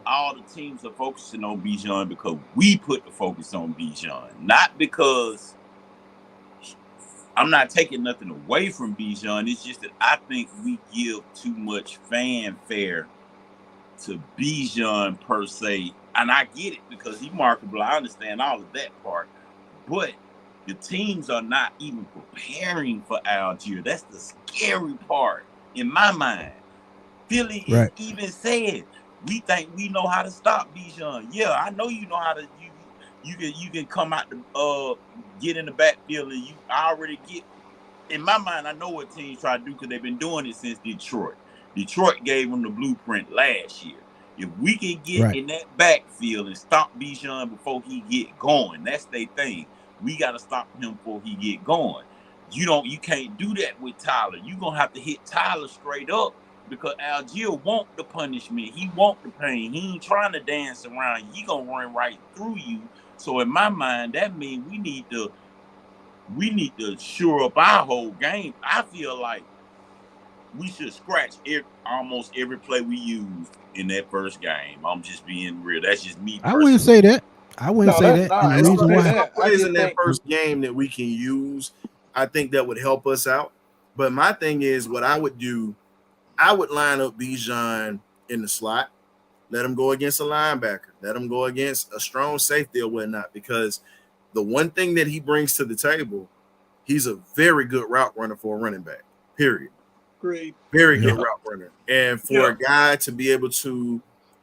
all the teams are focusing on Bijan because we put the focus on Bijan, not because I'm not taking nothing away from Bijan. It's just that I think we give too much fanfare to Bijan per se, and I get it because he's marketable. I understand all of that part, but the teams are not even preparing for Algier. That's the scary part in my mind. Philly is Right. even said, we think we know how to stop Bijan. Yeah, I know you know how to. You can come out to get in the backfield and you already get. In my mind, I know what teams try to do because they've been doing it since Detroit. Detroit gave them the blueprint last year. If we can get Right. in that backfield and stop Bijan before he get going, that's their thing. We got to stop him before he get going. You can't do that with Tyler. You're gonna have to hit Tyler straight up because Algier want the punishment. He want the pain. He ain't trying to dance around. He gonna run right through you. So in my mind, that means we need to shore up our whole game. I feel like we should scratch almost every play we used in that first game. I'm just being real. That's just me I wouldn't personally. say that. I wouldn't No, say that's that. And not. the I It's don't reason some, say it's why, some that. I plays just in that think first game that we can use. I think that would help us out. But my thing is, what I would do, I would line up Bijan in the slot, let him go against a linebacker, let him go against a strong safety or whatnot, because the one thing that he brings to the table, he's a very good route runner for a running back, period. great. Very yeah, good route runner. And for Yeah. a guy to be able to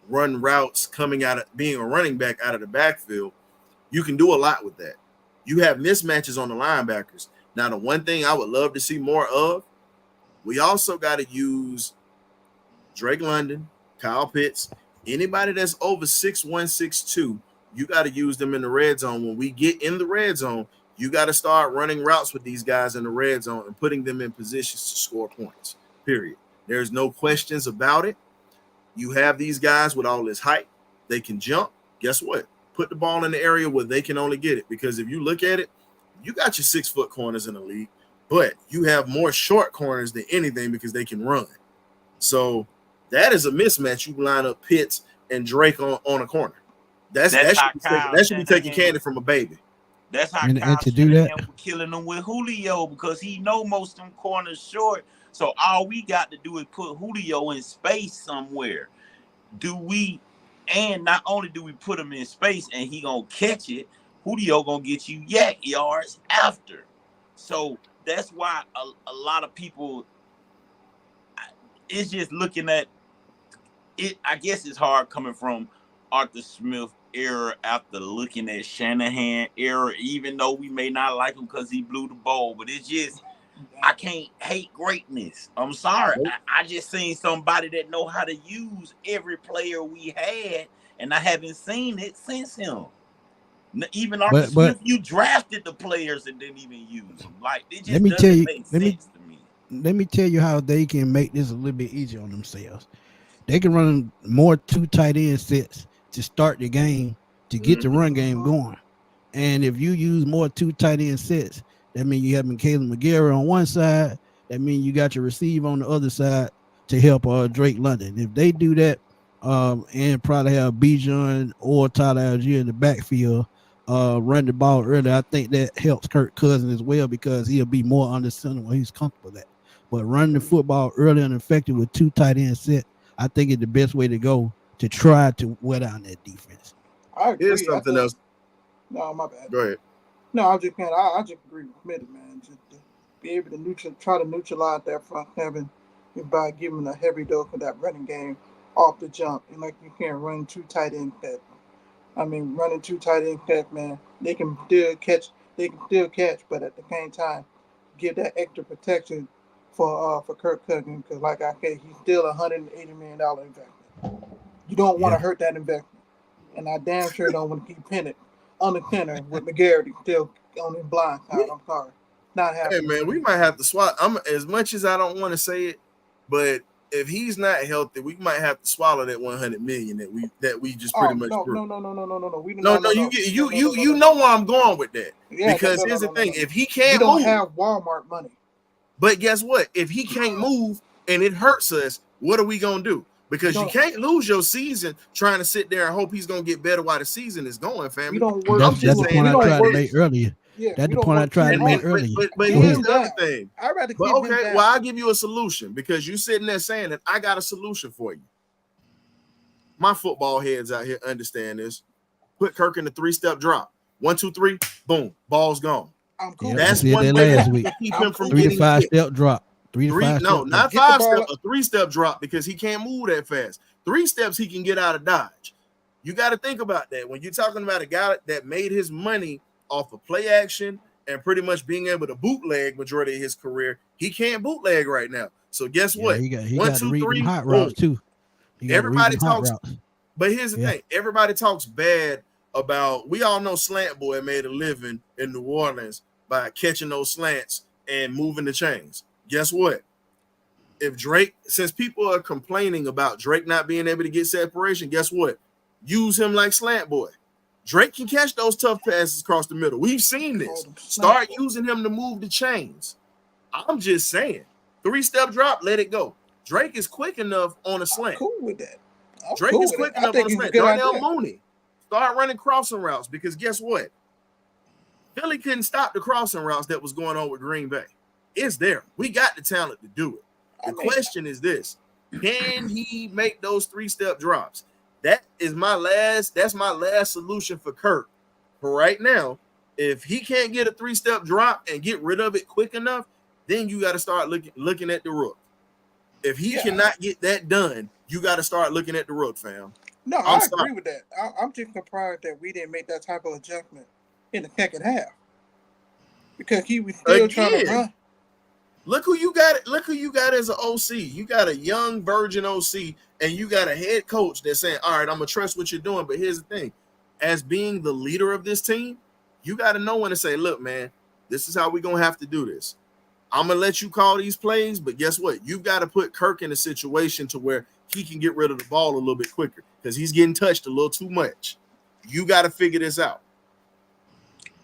run routes coming out of being a running back out of the backfield, you can do a lot with that. You have mismatches on the linebackers. Now, the one thing I would love to see more of, we also got to use Drake London, Kyle Pitts, anybody that's over 6'1", 6'2", you got to use them in the red zone. When we get in the red zone, you got to start running routes with these guys in the red zone and putting them in positions to score points, period. There's no questions about it. You have these guys with all this height. They can jump. Guess what? Put the ball in the area where they can only get it. Because if you look at it, you got your 6-foot corners in the league, but you have more short corners than anything because they can run. So that is a mismatch. You line up Pitts and Drake on a corner. That's how Kyle That should be taking Shanahan. candy from a baby. That's how and Kyle to do that, Shanahan was killing them with Julio because he know most of them corners short. So all we got to do is put Julio in space somewhere. Do we? And not only do we put him in space and he gonna catch it, Julio gonna get you yak yards after. So that's why a lot of people. It's just looking at it. I guess it's hard coming from Arthur Smith era after looking at Shanahan era, even though we may not like him because he blew the bowl. But it's just I can't hate greatness. I'm sorry. Nope. I just seen somebody that know how to use every player we had, and I haven't seen it since him. Even Arthur but Smith, you drafted the players and didn't even use them. Like it let just me tell doesn't you, make let me sense to me. let me tell you how they can make this a little bit easier on themselves. They can run more two tight end sets to start the game to get the run game going. And if you use more two tight end sets, that means you have Caleb McGarry on one side. That means you got your receiver on the other side to help Drake London. If they do that, and probably have Bijan or Tyler Algier in the backfield, run the ball early, I think that helps Kirk Cousins as well because he'll be more under center when he's comfortable at. But running the football early and effective with two tight end set, I think is the best way to go to try to wear down that defense. I Here's agree. I something think else. no, my bad. Go ahead. No, I'm just saying. I just agree with Mitty, man. Just to be able to try to neutralize that front seven by giving a heavy dose of that running game off the jump, and like you can't run two tight end sets. I mean, running two tight end sets, man, they can still catch. They can still catch, but at the same time, give that extra protection for Kirk Cousins because, like I said, he's still $180 million investment. You don't want Yeah. to hurt that investment, and I damn sure don't want to keep Pennant on the center with McGarry still on his blind side. I'm sorry, not Hey happening man, for we me. might have to swallow. I'm as much as I don't want to say it, but if he's not healthy, we might have to swallow that 100 million that we just pretty Oh much no threw. no no no no no no no. We No, no no, no you no get no you no no you no you no know no. where I'm going with that. Yeah, no Because no no here's the no no thing: no. if he We can't don't move, have Walmart money. but guess what? If he can't move and it hurts us, what are we gonna do? Because you can't lose your season trying to sit there and hope he's gonna get better while the season is going, family. We don't work. That's the point I tried to make earlier. Yeah, that's the point I tried to make earlier. But here's the other thing. I'd rather but keep okay, him down. well, I'll give you a solution because you sitting there saying that I got a solution for you. My football heads out here understand this. Put Kirk in the 3-step drop. 1, 2, 3, boom, ball's gone. I'm cool. Yep, That's one way last week. to keep him from 3 to getting 5 hit. step drop. 3 to 5 No, step not drop. 5 step, a 3-step drop because he can't move that fast. 3 steps he can get out of dodge. You got to think about that when you're talking about a guy that made his money off of play action and pretty much being able to bootleg majority of his career. He can't bootleg right now. So guess what? He 1, got 2, to read 3, them hot boom. routes too. Everybody talks, hot routes. but here's the thing: everybody talks bad about. We all know Slant Boy made a living in New Orleans by catching those slants and moving the chains. Guess what? If Drake, since people are complaining about Drake not being able to get separation, guess what? Use him like Slant Boy. Drake can catch those tough passes across the middle. We've seen this. Start using him to move the chains. I'm just saying. 3-step drop, let it go. Drake is quick enough on a slant. I'm cool with that. Drake is quick enough on a slant. Darnell Mooney, start running crossing routes because guess what? Philly couldn't stop the crossing routes that was going on with Green Bay. It's there. We got the talent to do it. The question is this: can he make those 3-step drops? That's my last solution for Kirk. For right now, if he can't get a 3-step drop and get rid of it quick enough, then you got to start looking at the rook. If he cannot get that done, you got to start looking at the rook, fam. No, I agree with that. I'm just surprised that we didn't make that type of adjustment in the second half because he was still trying to run. Look who you got. Look who you got as an OC. You got a young virgin OC, and you got a head coach that's saying, "All right, I'm gonna trust what you're doing." But here's the thing: as being the leader of this team, you got to know when to say, "Look, man, this is how we're gonna have to do this. I'm gonna let you call these plays, but guess what? You've got to put Kirk in a situation to where he can get rid of the ball a little bit quicker because he's getting touched a little too much. You got to figure this out."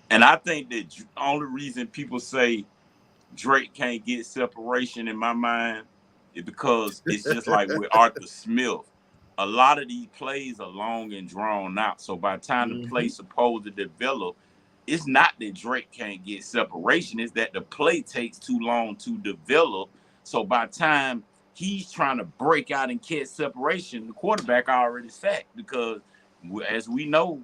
And I think that the only reason people say Drake can't get separation in my mind is because it's just like with Arthur Smith. A lot of these plays are long and drawn out. So by the time the play's supposed to develop, it's not that Drake can't get separation. It's that the play takes too long to develop. So by the time he's trying to break out and catch separation, the quarterback already sacked because, as we know,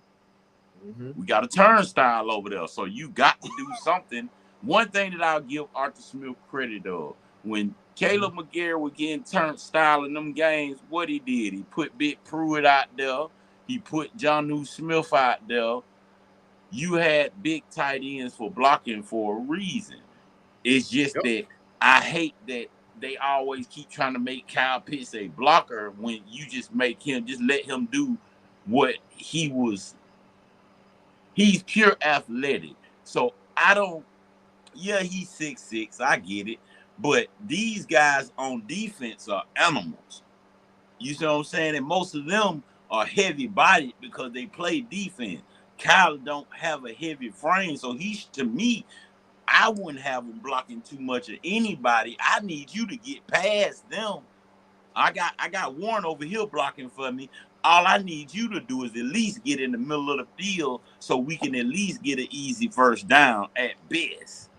we got a turnstile over there. So you got to do something. One thing that I'll give Arthur Smith credit of, when Caleb McGarry was getting turnstile in them games, what he did, he put Big Pruitt out there. He put Jonnu Smith out there. You had big tight ends for blocking for a reason. It's just that I hate that they always keep trying to make Kyle Pitts a blocker when you just let him do what he was. He's pure athletic. So he's 6'6", I get it. But these guys on defense are animals. You see what I'm saying? And most of them are heavy-bodied because they play defense. Kyle don't have a heavy frame, so to me, I wouldn't have him blocking too much of anybody. I need you to get past them. I got Warren over here blocking for me. All I need you to do is at least get in the middle of the field so we can at least get an easy first down at best.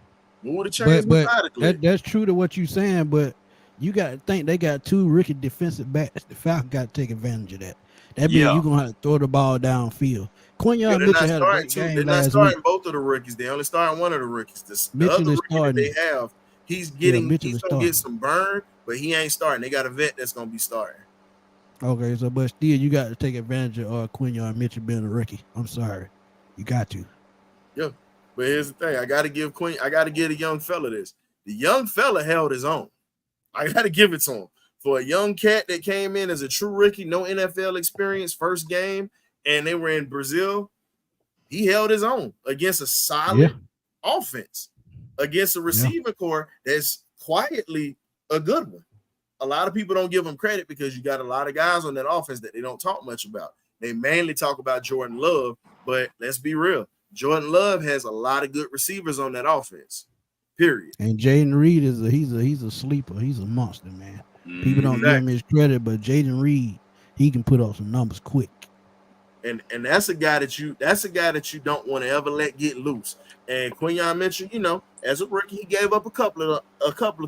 But that's true to what you're saying, but you got to think they got 2 rookie defensive backs. The Falcons got to take advantage of that. That means you're going to have to throw the ball downfield. Quinion Mitchell had a great game they're not starting both of the rookies. They only starting one of the rookies. The other rookie that they have, he's going to get some burn, but he ain't starting. They got a vet that's going to be starting. Okay, so but still, you got to take advantage of Quinion Mitchell being a rookie. I'm sorry, you got to. Yeah, but here's the thing: I got to give a young fella this. The young fella held his own. I got to give it to him. For a young cat that came in as a true rookie, no NFL experience, first game, and they were in Brazil, he held his own against a solid offense, against a receiver core that's quietly a good one. A lot of people don't give him credit because you got a lot of guys on that offense that they don't talk much about. They mainly talk about Jordan Love, but let's be real. Jordan Love has a lot of good receivers on that offense, period. And Jaden Reed he's a sleeper. He's a monster, man. People don't give him Exactly. his credit, but Jaden Reed, he can put up some numbers quick. And that's a guy that you don't want to ever let get loose. And Quinion mentioned, as a rookie, he gave up a couple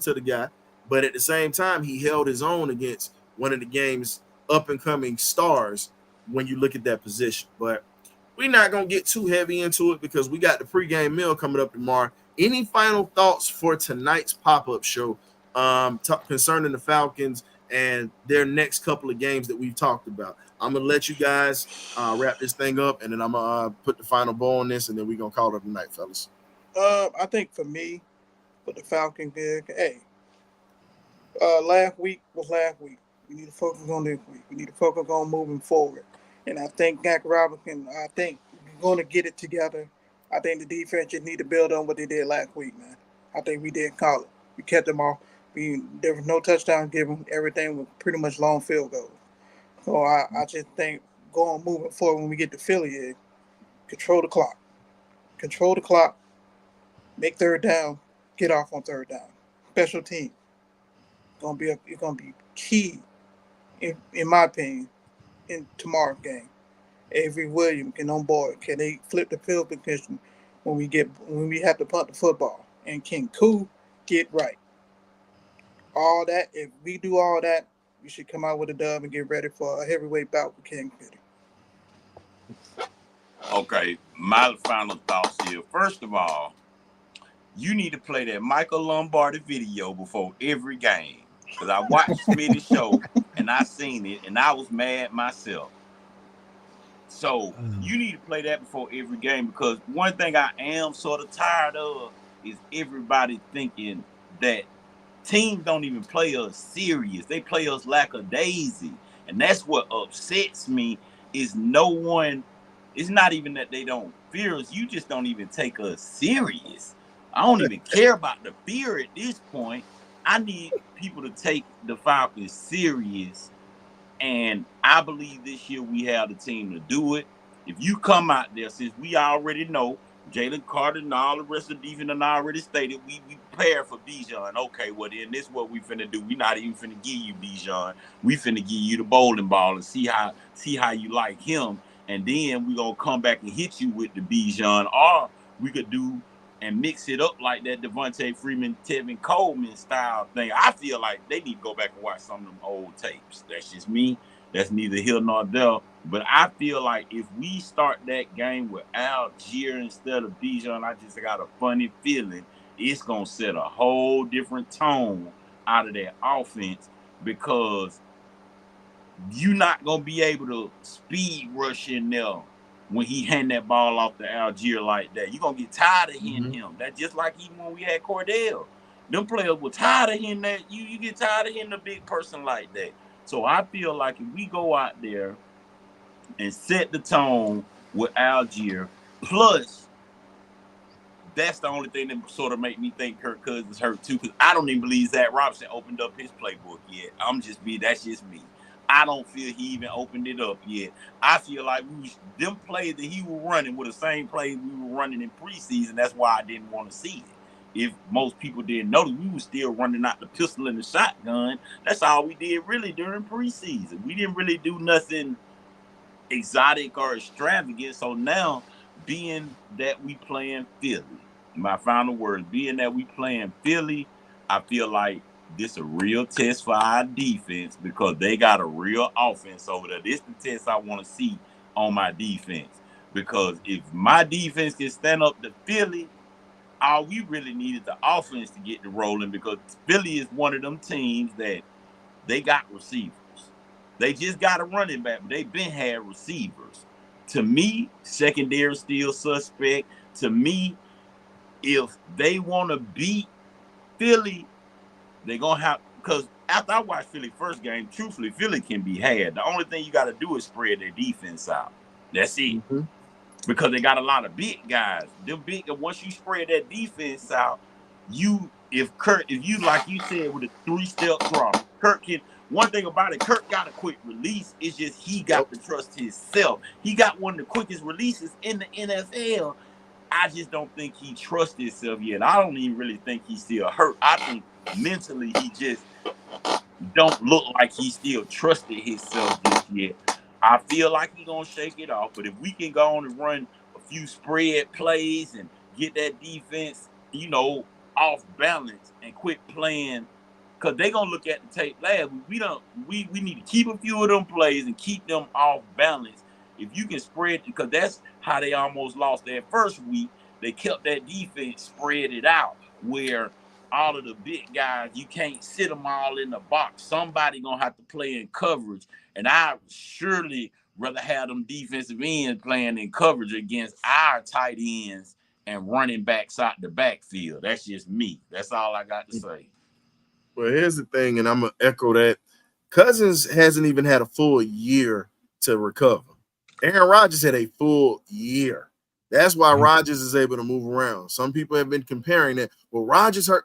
to the guy, but at the same time, he held his own against one of the game's up and coming stars when you look at that position. But we're not gonna get too heavy into it because we got the pregame meal coming up tomorrow. Any final thoughts for tonight's pop-up show concerning the Falcons and their next couple of games that we've talked about? I'm gonna let you guys wrap this thing up, and then I'm gonna put the final bow on this, and then we're gonna call it a night, fellas. I think for me, for the Falcon gig, hey, last week was last week. We need to focus on this week. We need to focus on moving forward. And I think Dak Robinson, I think we're going to get it together. I think the defense just need to build on what they did last week, man. I think we did call it. We kept them off. There was no touchdown given. Everything was pretty much long field goals. So I just think moving forward when we get to Philly, control the clock. Control the clock. Make third down. Get off on third down. Special team. It's gonna be key, in my opinion, in tomorrow's game. Avery Williams can on board. Can they flip the field position when we have to punt the football? And can Koo get right? All that. If we do all that, we should come out with a dub and get ready for a heavyweight bout with King City. Okay, my final thoughts here. First of all, you need to play that Michael Lombardi video before every game. Because I watched Smitty's show and I seen it and I was mad myself. So you need to play that before every game, because one thing I am sort of tired of is everybody thinking that teams don't even play us serious. They play us lackadaisy. And that's what upsets me is no one, it's not even that they don't fear us. You just don't even take us serious. I don't even care about the fear at this point. I need people to take the Falcons serious. And I believe this year we have the team to do it. If you come out there, since we already know Jalen Carter and all the rest of the defense and already stated we prepare for Bijan. Okay, well then this is what we finna do. We not even finna give you Bijan. We finna give you the bowling ball and see how you like him. And then we gonna come back and hit you with the Bijan. Or we could do and mix it up like that Devontae Freeman, Tevin Coleman style thing. I feel like they need to go back and watch some of them old tapes. That's just me. That's neither here nor there. But I feel like if we start that game with Algier instead of Bijan, I just got a funny feeling it's going to set a whole different tone out of that offense, because you're not going to be able to speed rush in there when he hand that ball off to Algier like that. You're going to get tired of hitting him. That's just like even when we had Cordell. Them players were tired of hitting that. You get tired of hitting a big person like that. So I feel like if we go out there and set the tone with Algier, plus that's the only thing that sort of make me think Kirk Cousins hurt too, because I don't even believe Zach Robinson opened up his playbook yet. That's just me. I don't feel he even opened it up yet. I feel like them plays that he was running were the same plays we were running in preseason. That's why I didn't want to see it. If most people didn't know that we were still running out the pistol and the shotgun, that's all we did really during preseason. We didn't really do nothing exotic or extravagant. So now, being that we playing Philly, my final words, being that we playing Philly, I feel like this a real test for our defense, because they got a real offense over there. This the test I want to see on my defense, because if my defense can stand up to Philly, all we really need is the offense to get the rolling, because Philly is one of them teams that they got receivers. They just got a running back, but they've been had receivers. To me, secondary still suspect. To me, if they want to beat Philly, they're going to have, because after I watched Philly first game, truthfully, Philly can be had. The only thing you got to do is spread their defense out. That's it. Because they got a lot of big guys. Once you spread that defense out, if you like you said with a 3-step drop, Kirk can. One thing about it, Kirk got a quick release. It's just he got to trust himself. He got one of the quickest releases in the NFL. I just don't think he trusts himself yet. I don't even really think he's still hurt. I think mentally he just don't look like he still trusted himself just yet. I feel like he's gonna shake it off, but if we can go on and run a few spread plays and get that defense, off balance and quit playing, because they're gonna look at the tape last. We need to keep a few of them plays and keep them off balance. If you can spread, because that's how they almost lost their first week. They kept that defense spread it out where all of the big guys, you can't sit them all in the box. Somebody gonna have to play in coverage, and I surely rather have them defensive ends playing in coverage against our tight ends and running backs out the backfield. That's just me. That's all I got to say. Well, here's the thing, and I'm gonna echo that. Cousins hasn't even had a full year to recover. Aaron Rodgers had a full year. That's why Rodgers is able to move around. Some people have been comparing it. Well, Rodgers hurt.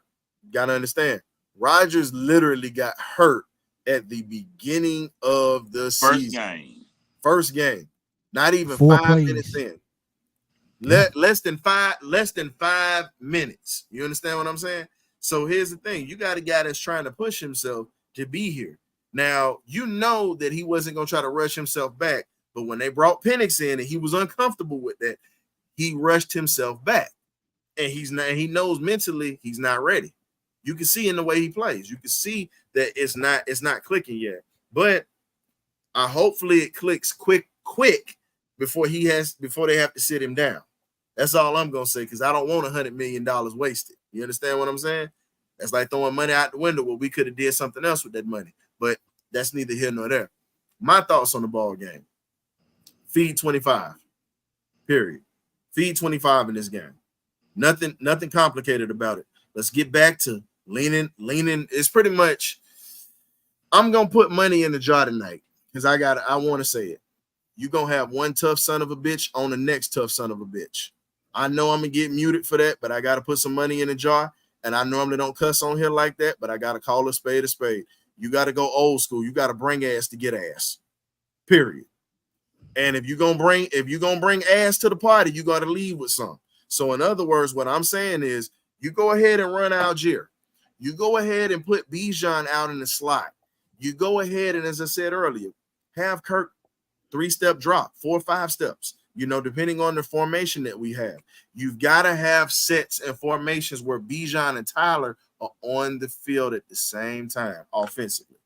Gotta understand, Rodgers literally got hurt at the beginning of the season. First game. Not even 5 minutes in. Less than 5 minutes. You understand what I'm saying? So here's the thing. You got a guy that's trying to push himself to be here. Now, you know that he wasn't going to try to rush himself back, but when they brought Penix in and he was uncomfortable with that, he rushed himself back. And he knows mentally he's not ready. You can see in the way he plays. You can see that it's not clicking yet. But hopefully it clicks quick before they have to sit him down. That's all I'm gonna say, because I don't want $100 million wasted. You understand what I'm saying? That's like throwing money out the window where we could have did something else with that money. But that's neither here nor there. My thoughts on the ball game. Feed 25. Period. Feed 25 in this game. Nothing complicated about it. Let's get back to leaning. It's pretty much, I'm gonna put money in the jar tonight because I want to say it. You're gonna have one tough son of a bitch on the next tough son of a bitch. I know I'm gonna get muted for that, but I gotta put some money in the jar. And I normally don't cuss on here like that, but I gotta call a spade a spade. You gotta go old school. You gotta bring ass to get ass. Period. And if you're gonna bring ass to the party, you gotta leave with some. So in other words, what I'm saying is, you go ahead and run Algier. You go ahead and put Bijan out in the slot. You go ahead and, as I said earlier, have Kirk 3-step drop, 4 or 5 steps, depending on the formation that we have. You've got to have sets and formations where Bijan and Tyler are on the field at the same time offensively.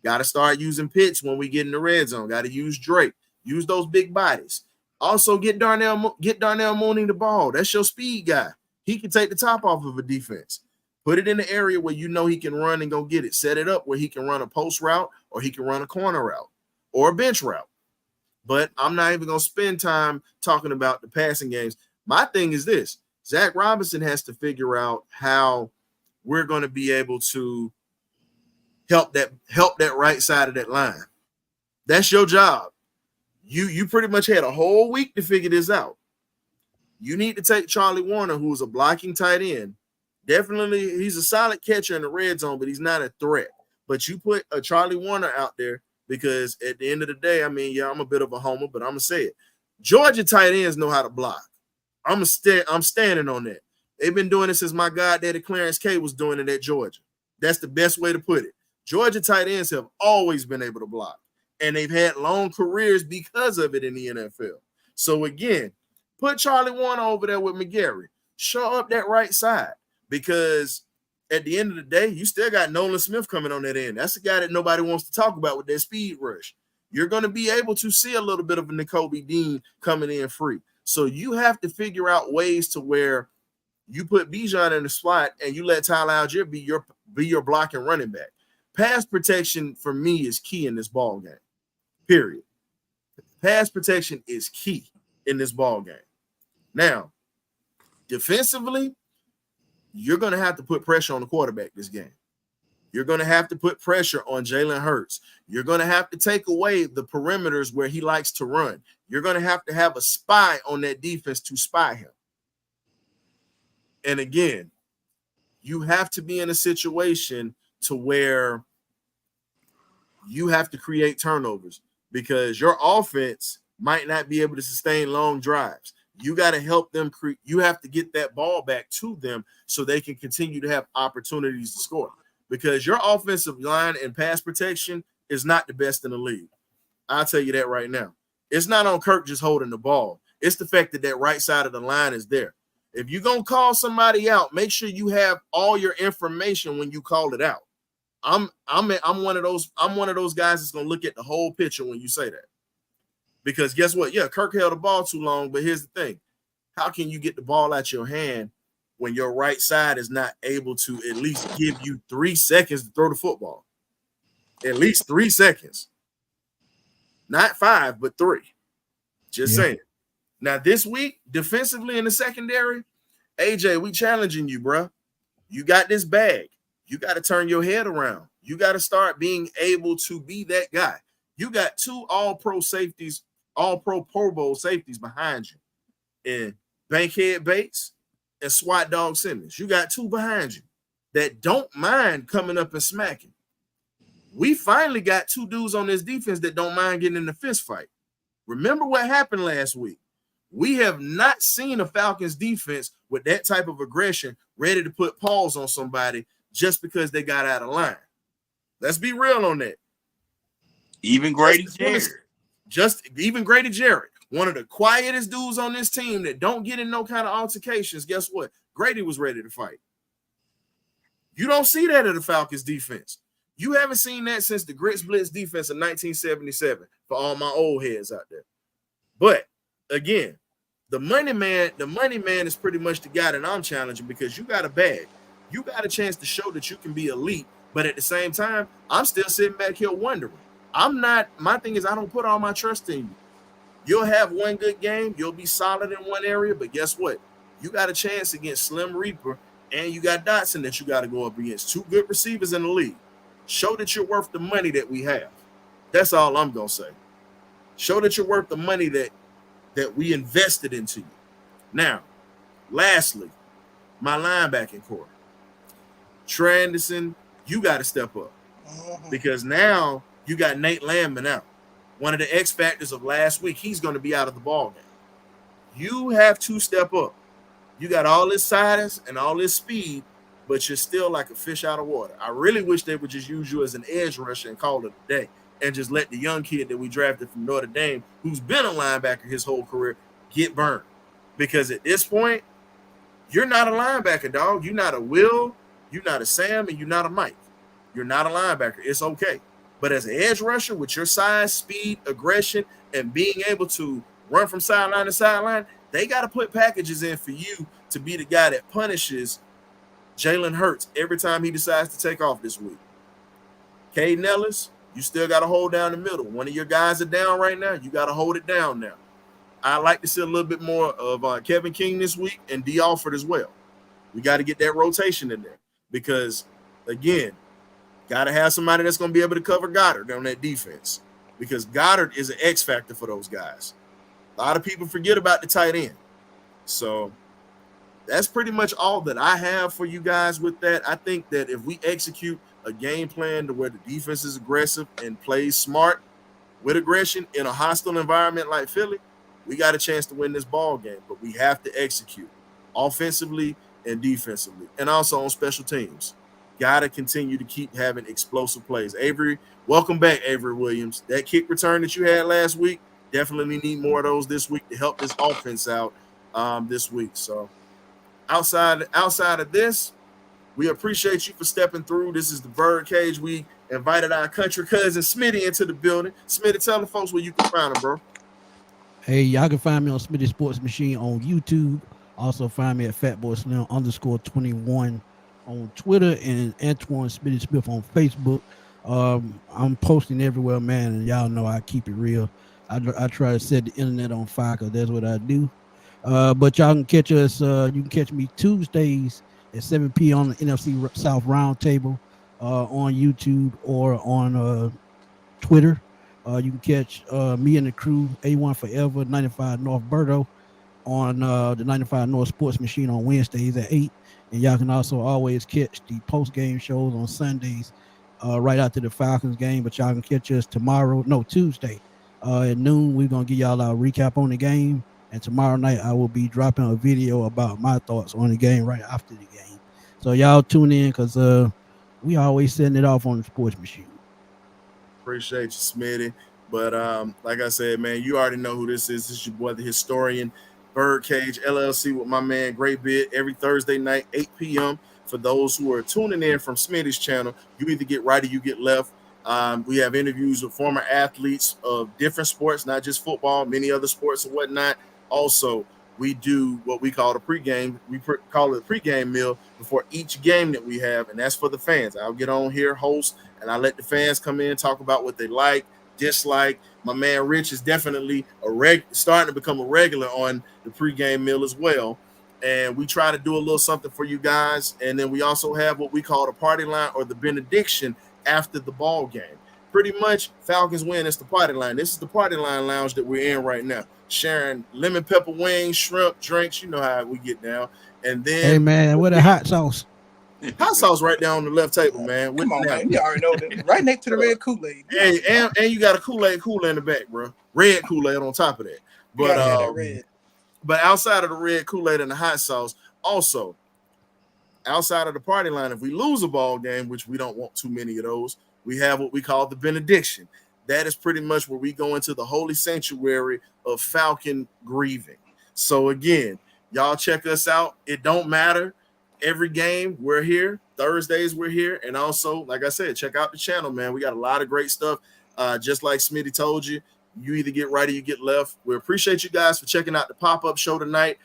Got to start using Pitts when we get in the red zone. Got to use Drake. Use those big bodies. Also get Darnell Mooney the ball. That's your speed guy. He can take the top off of a defense. Put it in the area where he can run and go get it. Set it up where he can run a post route or he can run a corner route or a bench route. But I'm not even going to spend time talking about the passing games. My thing is this. Zach Robinson has to figure out how we're going to be able to help that right side of that line. That's your job. You pretty much had a whole week to figure this out. You need to take Charlie Warner, who's a blocking tight end. Definitely, he's a solid catcher in the red zone, but he's not a threat. But you put a Charlie Warner out there because at the end of the day, I'm a bit of a homer, but I'm going to say it. Georgia tight ends know how to block. I'm standing on that. They've been doing it since my goddaddy Clarence K was doing it at Georgia. That's the best way to put it. Georgia tight ends have always been able to block, and they've had long careers because of it in the NFL. So again, put Charlie Warner over there with McGarry. Show up that right side, because at the end of the day, you still got Nolan Smith coming on that end. That's the guy that nobody wants to talk about with that speed rush. You're going to be able to see a little bit of a Nakobe Dean coming in free. So you have to figure out ways to where you put Bijan in the slot and you let Tyler Algier be your blocking running back. Pass protection for me is key in this ball game. Period. Pass protection is key in this ball game. Now, defensively, you're going to have to put pressure on the quarterback this game. You're going to have to put pressure on Jalen Hurts. You're going to have to take away the perimeters where he likes to run. You're going to have a spy on that defense to spy him. And again, you have to be in a situation to where you have to create turnovers, because your offense might not be able to sustain long drives. You got to help them. You have to get that ball back to them so they can continue to have opportunities to score. because your offensive line and pass protection is not the best in the league. I'll tell you that right now. It's not on Kirk just holding the ball. It's the fact that right side of the line is there. If you're going to call somebody out, make sure you have all your information when you call it out. I'm one of those guys that's going to look at the whole picture when you say that. Because guess what? Yeah, Kirk held the ball too long, but here's the thing. How can you get the ball out your hand when your right side is not able to at least give you 3 seconds to throw the football? At least 3 seconds. Not 5, but 3. Just saying. Now, this week, defensively in the secondary, AJ, we challenging you, bro. You got this bag. You got to turn your head around. You got to start being able to be that guy. You got 2 all-pro safeties, all-pro Pro Bowl safeties behind you. And Bankhead Bates and SWAT Dog Simmons. You got 2 behind you that don't mind coming up and smacking. We finally got 2 dudes on this defense that don't mind getting in the fist fight. Remember what happened last week. We have not seen a Falcons defense with that type of aggression ready to put paws on somebody just because they got out of line. Let's be real on that. Even Grady Jarrett. Even Grady Jarrett, one of the quietest dudes on this team that don't get in no kind of altercations. Guess what? Grady was ready to fight. You don't see that in the Falcons defense. You haven't seen that since the Grits Blitz defense of 1977 for all my old heads out there. But again, the money man is pretty much the guy that I'm challenging because you got a bag. You got a chance to show that you can be elite, but at the same time, I'm still sitting back here wondering. My thing is I don't put all my trust in you. You'll have one good game, you'll be solid in one area, but guess what? You got a chance against Slim Reaper, and you got Dotson that you got to go up against. 2 good receivers in the league. Show that you're worth the money that we have. That's all I'm going to say. Show that you're worth the money that we invested into you. Now, lastly, my linebacking core. Trey Anderson, you got to step up because now you got Nate Landman out. One of the X factors of last week, he's going to be out of the ball game. You have to step up. You got all this size and all this speed, but you're still like a fish out of water. I really wish they would just use you as an edge rusher and call it a day and just let the young kid that we drafted from Notre Dame, who's been a linebacker his whole career, get burned. Because at this point, you're not a linebacker, dog. You're not a Will, you're not a Sam, and you're not a Mike. You're not a linebacker. It's okay. But as an edge rusher with your size, speed, aggression, and being able to run from sideline to sideline, they got to put packages in for you to be the guy that punishes Jalen Hurts every time he decides to take off this week. Caden Ellis, you still got to hold down the middle. One of your guys are down right now. You got to hold it down now. I like to see a little bit more of Kevin King this week and D. Alford as well. We got to get that rotation in there because, again, got to have somebody that's going to be able to cover Goddard on that defense because Goddard is an X factor for those guys. A lot of people forget about the tight end. So that's pretty much all that I have for you guys with that. I think that if we execute a game plan to where the defense is aggressive and plays smart with aggression in a hostile environment like Philly, we got a chance to win this ball game, but we have to execute offensively and defensively and also on special teams. Got to continue to keep having explosive plays. Avery, welcome back, Avery Williams. That kick return that you had last week, definitely need more of those this week to help this offense out this week. So outside of this, we appreciate you for stepping through. This is the Birdcage. We invited our country cousin Smitty into the building. Smitty, tell the folks where you can find him, bro. Hey, y'all can find me on Smitty Sports Machine on YouTube. Also find me at FatBoySlim_21 on Twitter and Antoine Smitty Smith on Facebook. I'm posting everywhere, man, and y'all know I keep it real. I try to set the internet on fire because that's what I do. But y'all can catch us. You can catch me Tuesdays at 7 p.m. on the NFC South Roundtable on YouTube or on Twitter. You can catch me and the crew, A1 Forever, 95 North Berto, on the 95 North Sports Machine on Wednesdays at 8. And y'all can also always catch the post-game shows on Sundays right after the Falcons game. But y'all can catch us Tuesday at noon. We're going to give y'all a recap on the game. And tomorrow night, I will be dropping a video about my thoughts on the game right after the game. So y'all tune in because We always setting it off on the sports machine. Appreciate you, Smitty. But like I said, man, you already know who this is. This is your boy, the historian, Birdcage LLC, with my man Great Bid every Thursday night, 8 p.m. For those who are tuning in from Smitty's channel, you either get right or you get left. We have interviews with former athletes of different sports, not just football, many other sports and whatnot. Also, we do what we call the pregame. We call it a pregame meal before each game that we have, and that's for the fans. I'll get on here, host, and I let the fans come in, talk about what they like, dislike. My man Rich is definitely starting to become a regular on the pregame meal as well. And we try to do a little something for you guys. And then we also have what we call the party line or the benediction after the ball game. Pretty much, Falcons win. It's the party line. This is the party line lounge that we're in right now. Sharing lemon pepper wings, shrimp, drinks. You know how we get down. And then, hey man, what a hot sauce. hot sauce right down on the left table, man. Come on, man. You already know that. Right next to the red Kool-Aid. Hey, and you got a Kool-Aid cooler in the back, bro. Red Kool-Aid on top of that. But that red. But outside of the red Kool-Aid and the hot sauce, also outside of the party line, if we lose a ball game, which we don't want too many of those, we have what we call the benediction. That is pretty much where we go into the holy sanctuary of Falcon grieving. So again, y'all check us out. It don't matter. Every game we're here. Thursdays we're here. And also, like I said, check out the channel, man. We got a lot of great stuff. Just like Smitty told you, you either get right or you get left. We appreciate you guys for checking out the pop-up show tonight.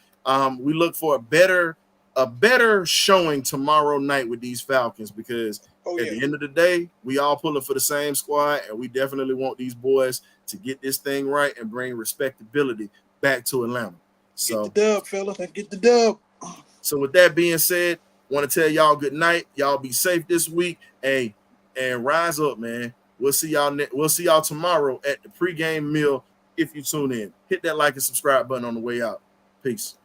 We look for a better showing tomorrow night with these Falcons, because at the end of the day, we all pulling for the same squad, and we definitely want these boys to get this thing right and bring respectability back to Atlanta. So get the dub, fella. Let's get the dub. So with that being said, want to tell y'all good night. Y'all be safe this week. Hey, and rise up, man. We'll see y'all tomorrow at the pregame meal. If you tune in, hit that like and subscribe button on the way out. Peace.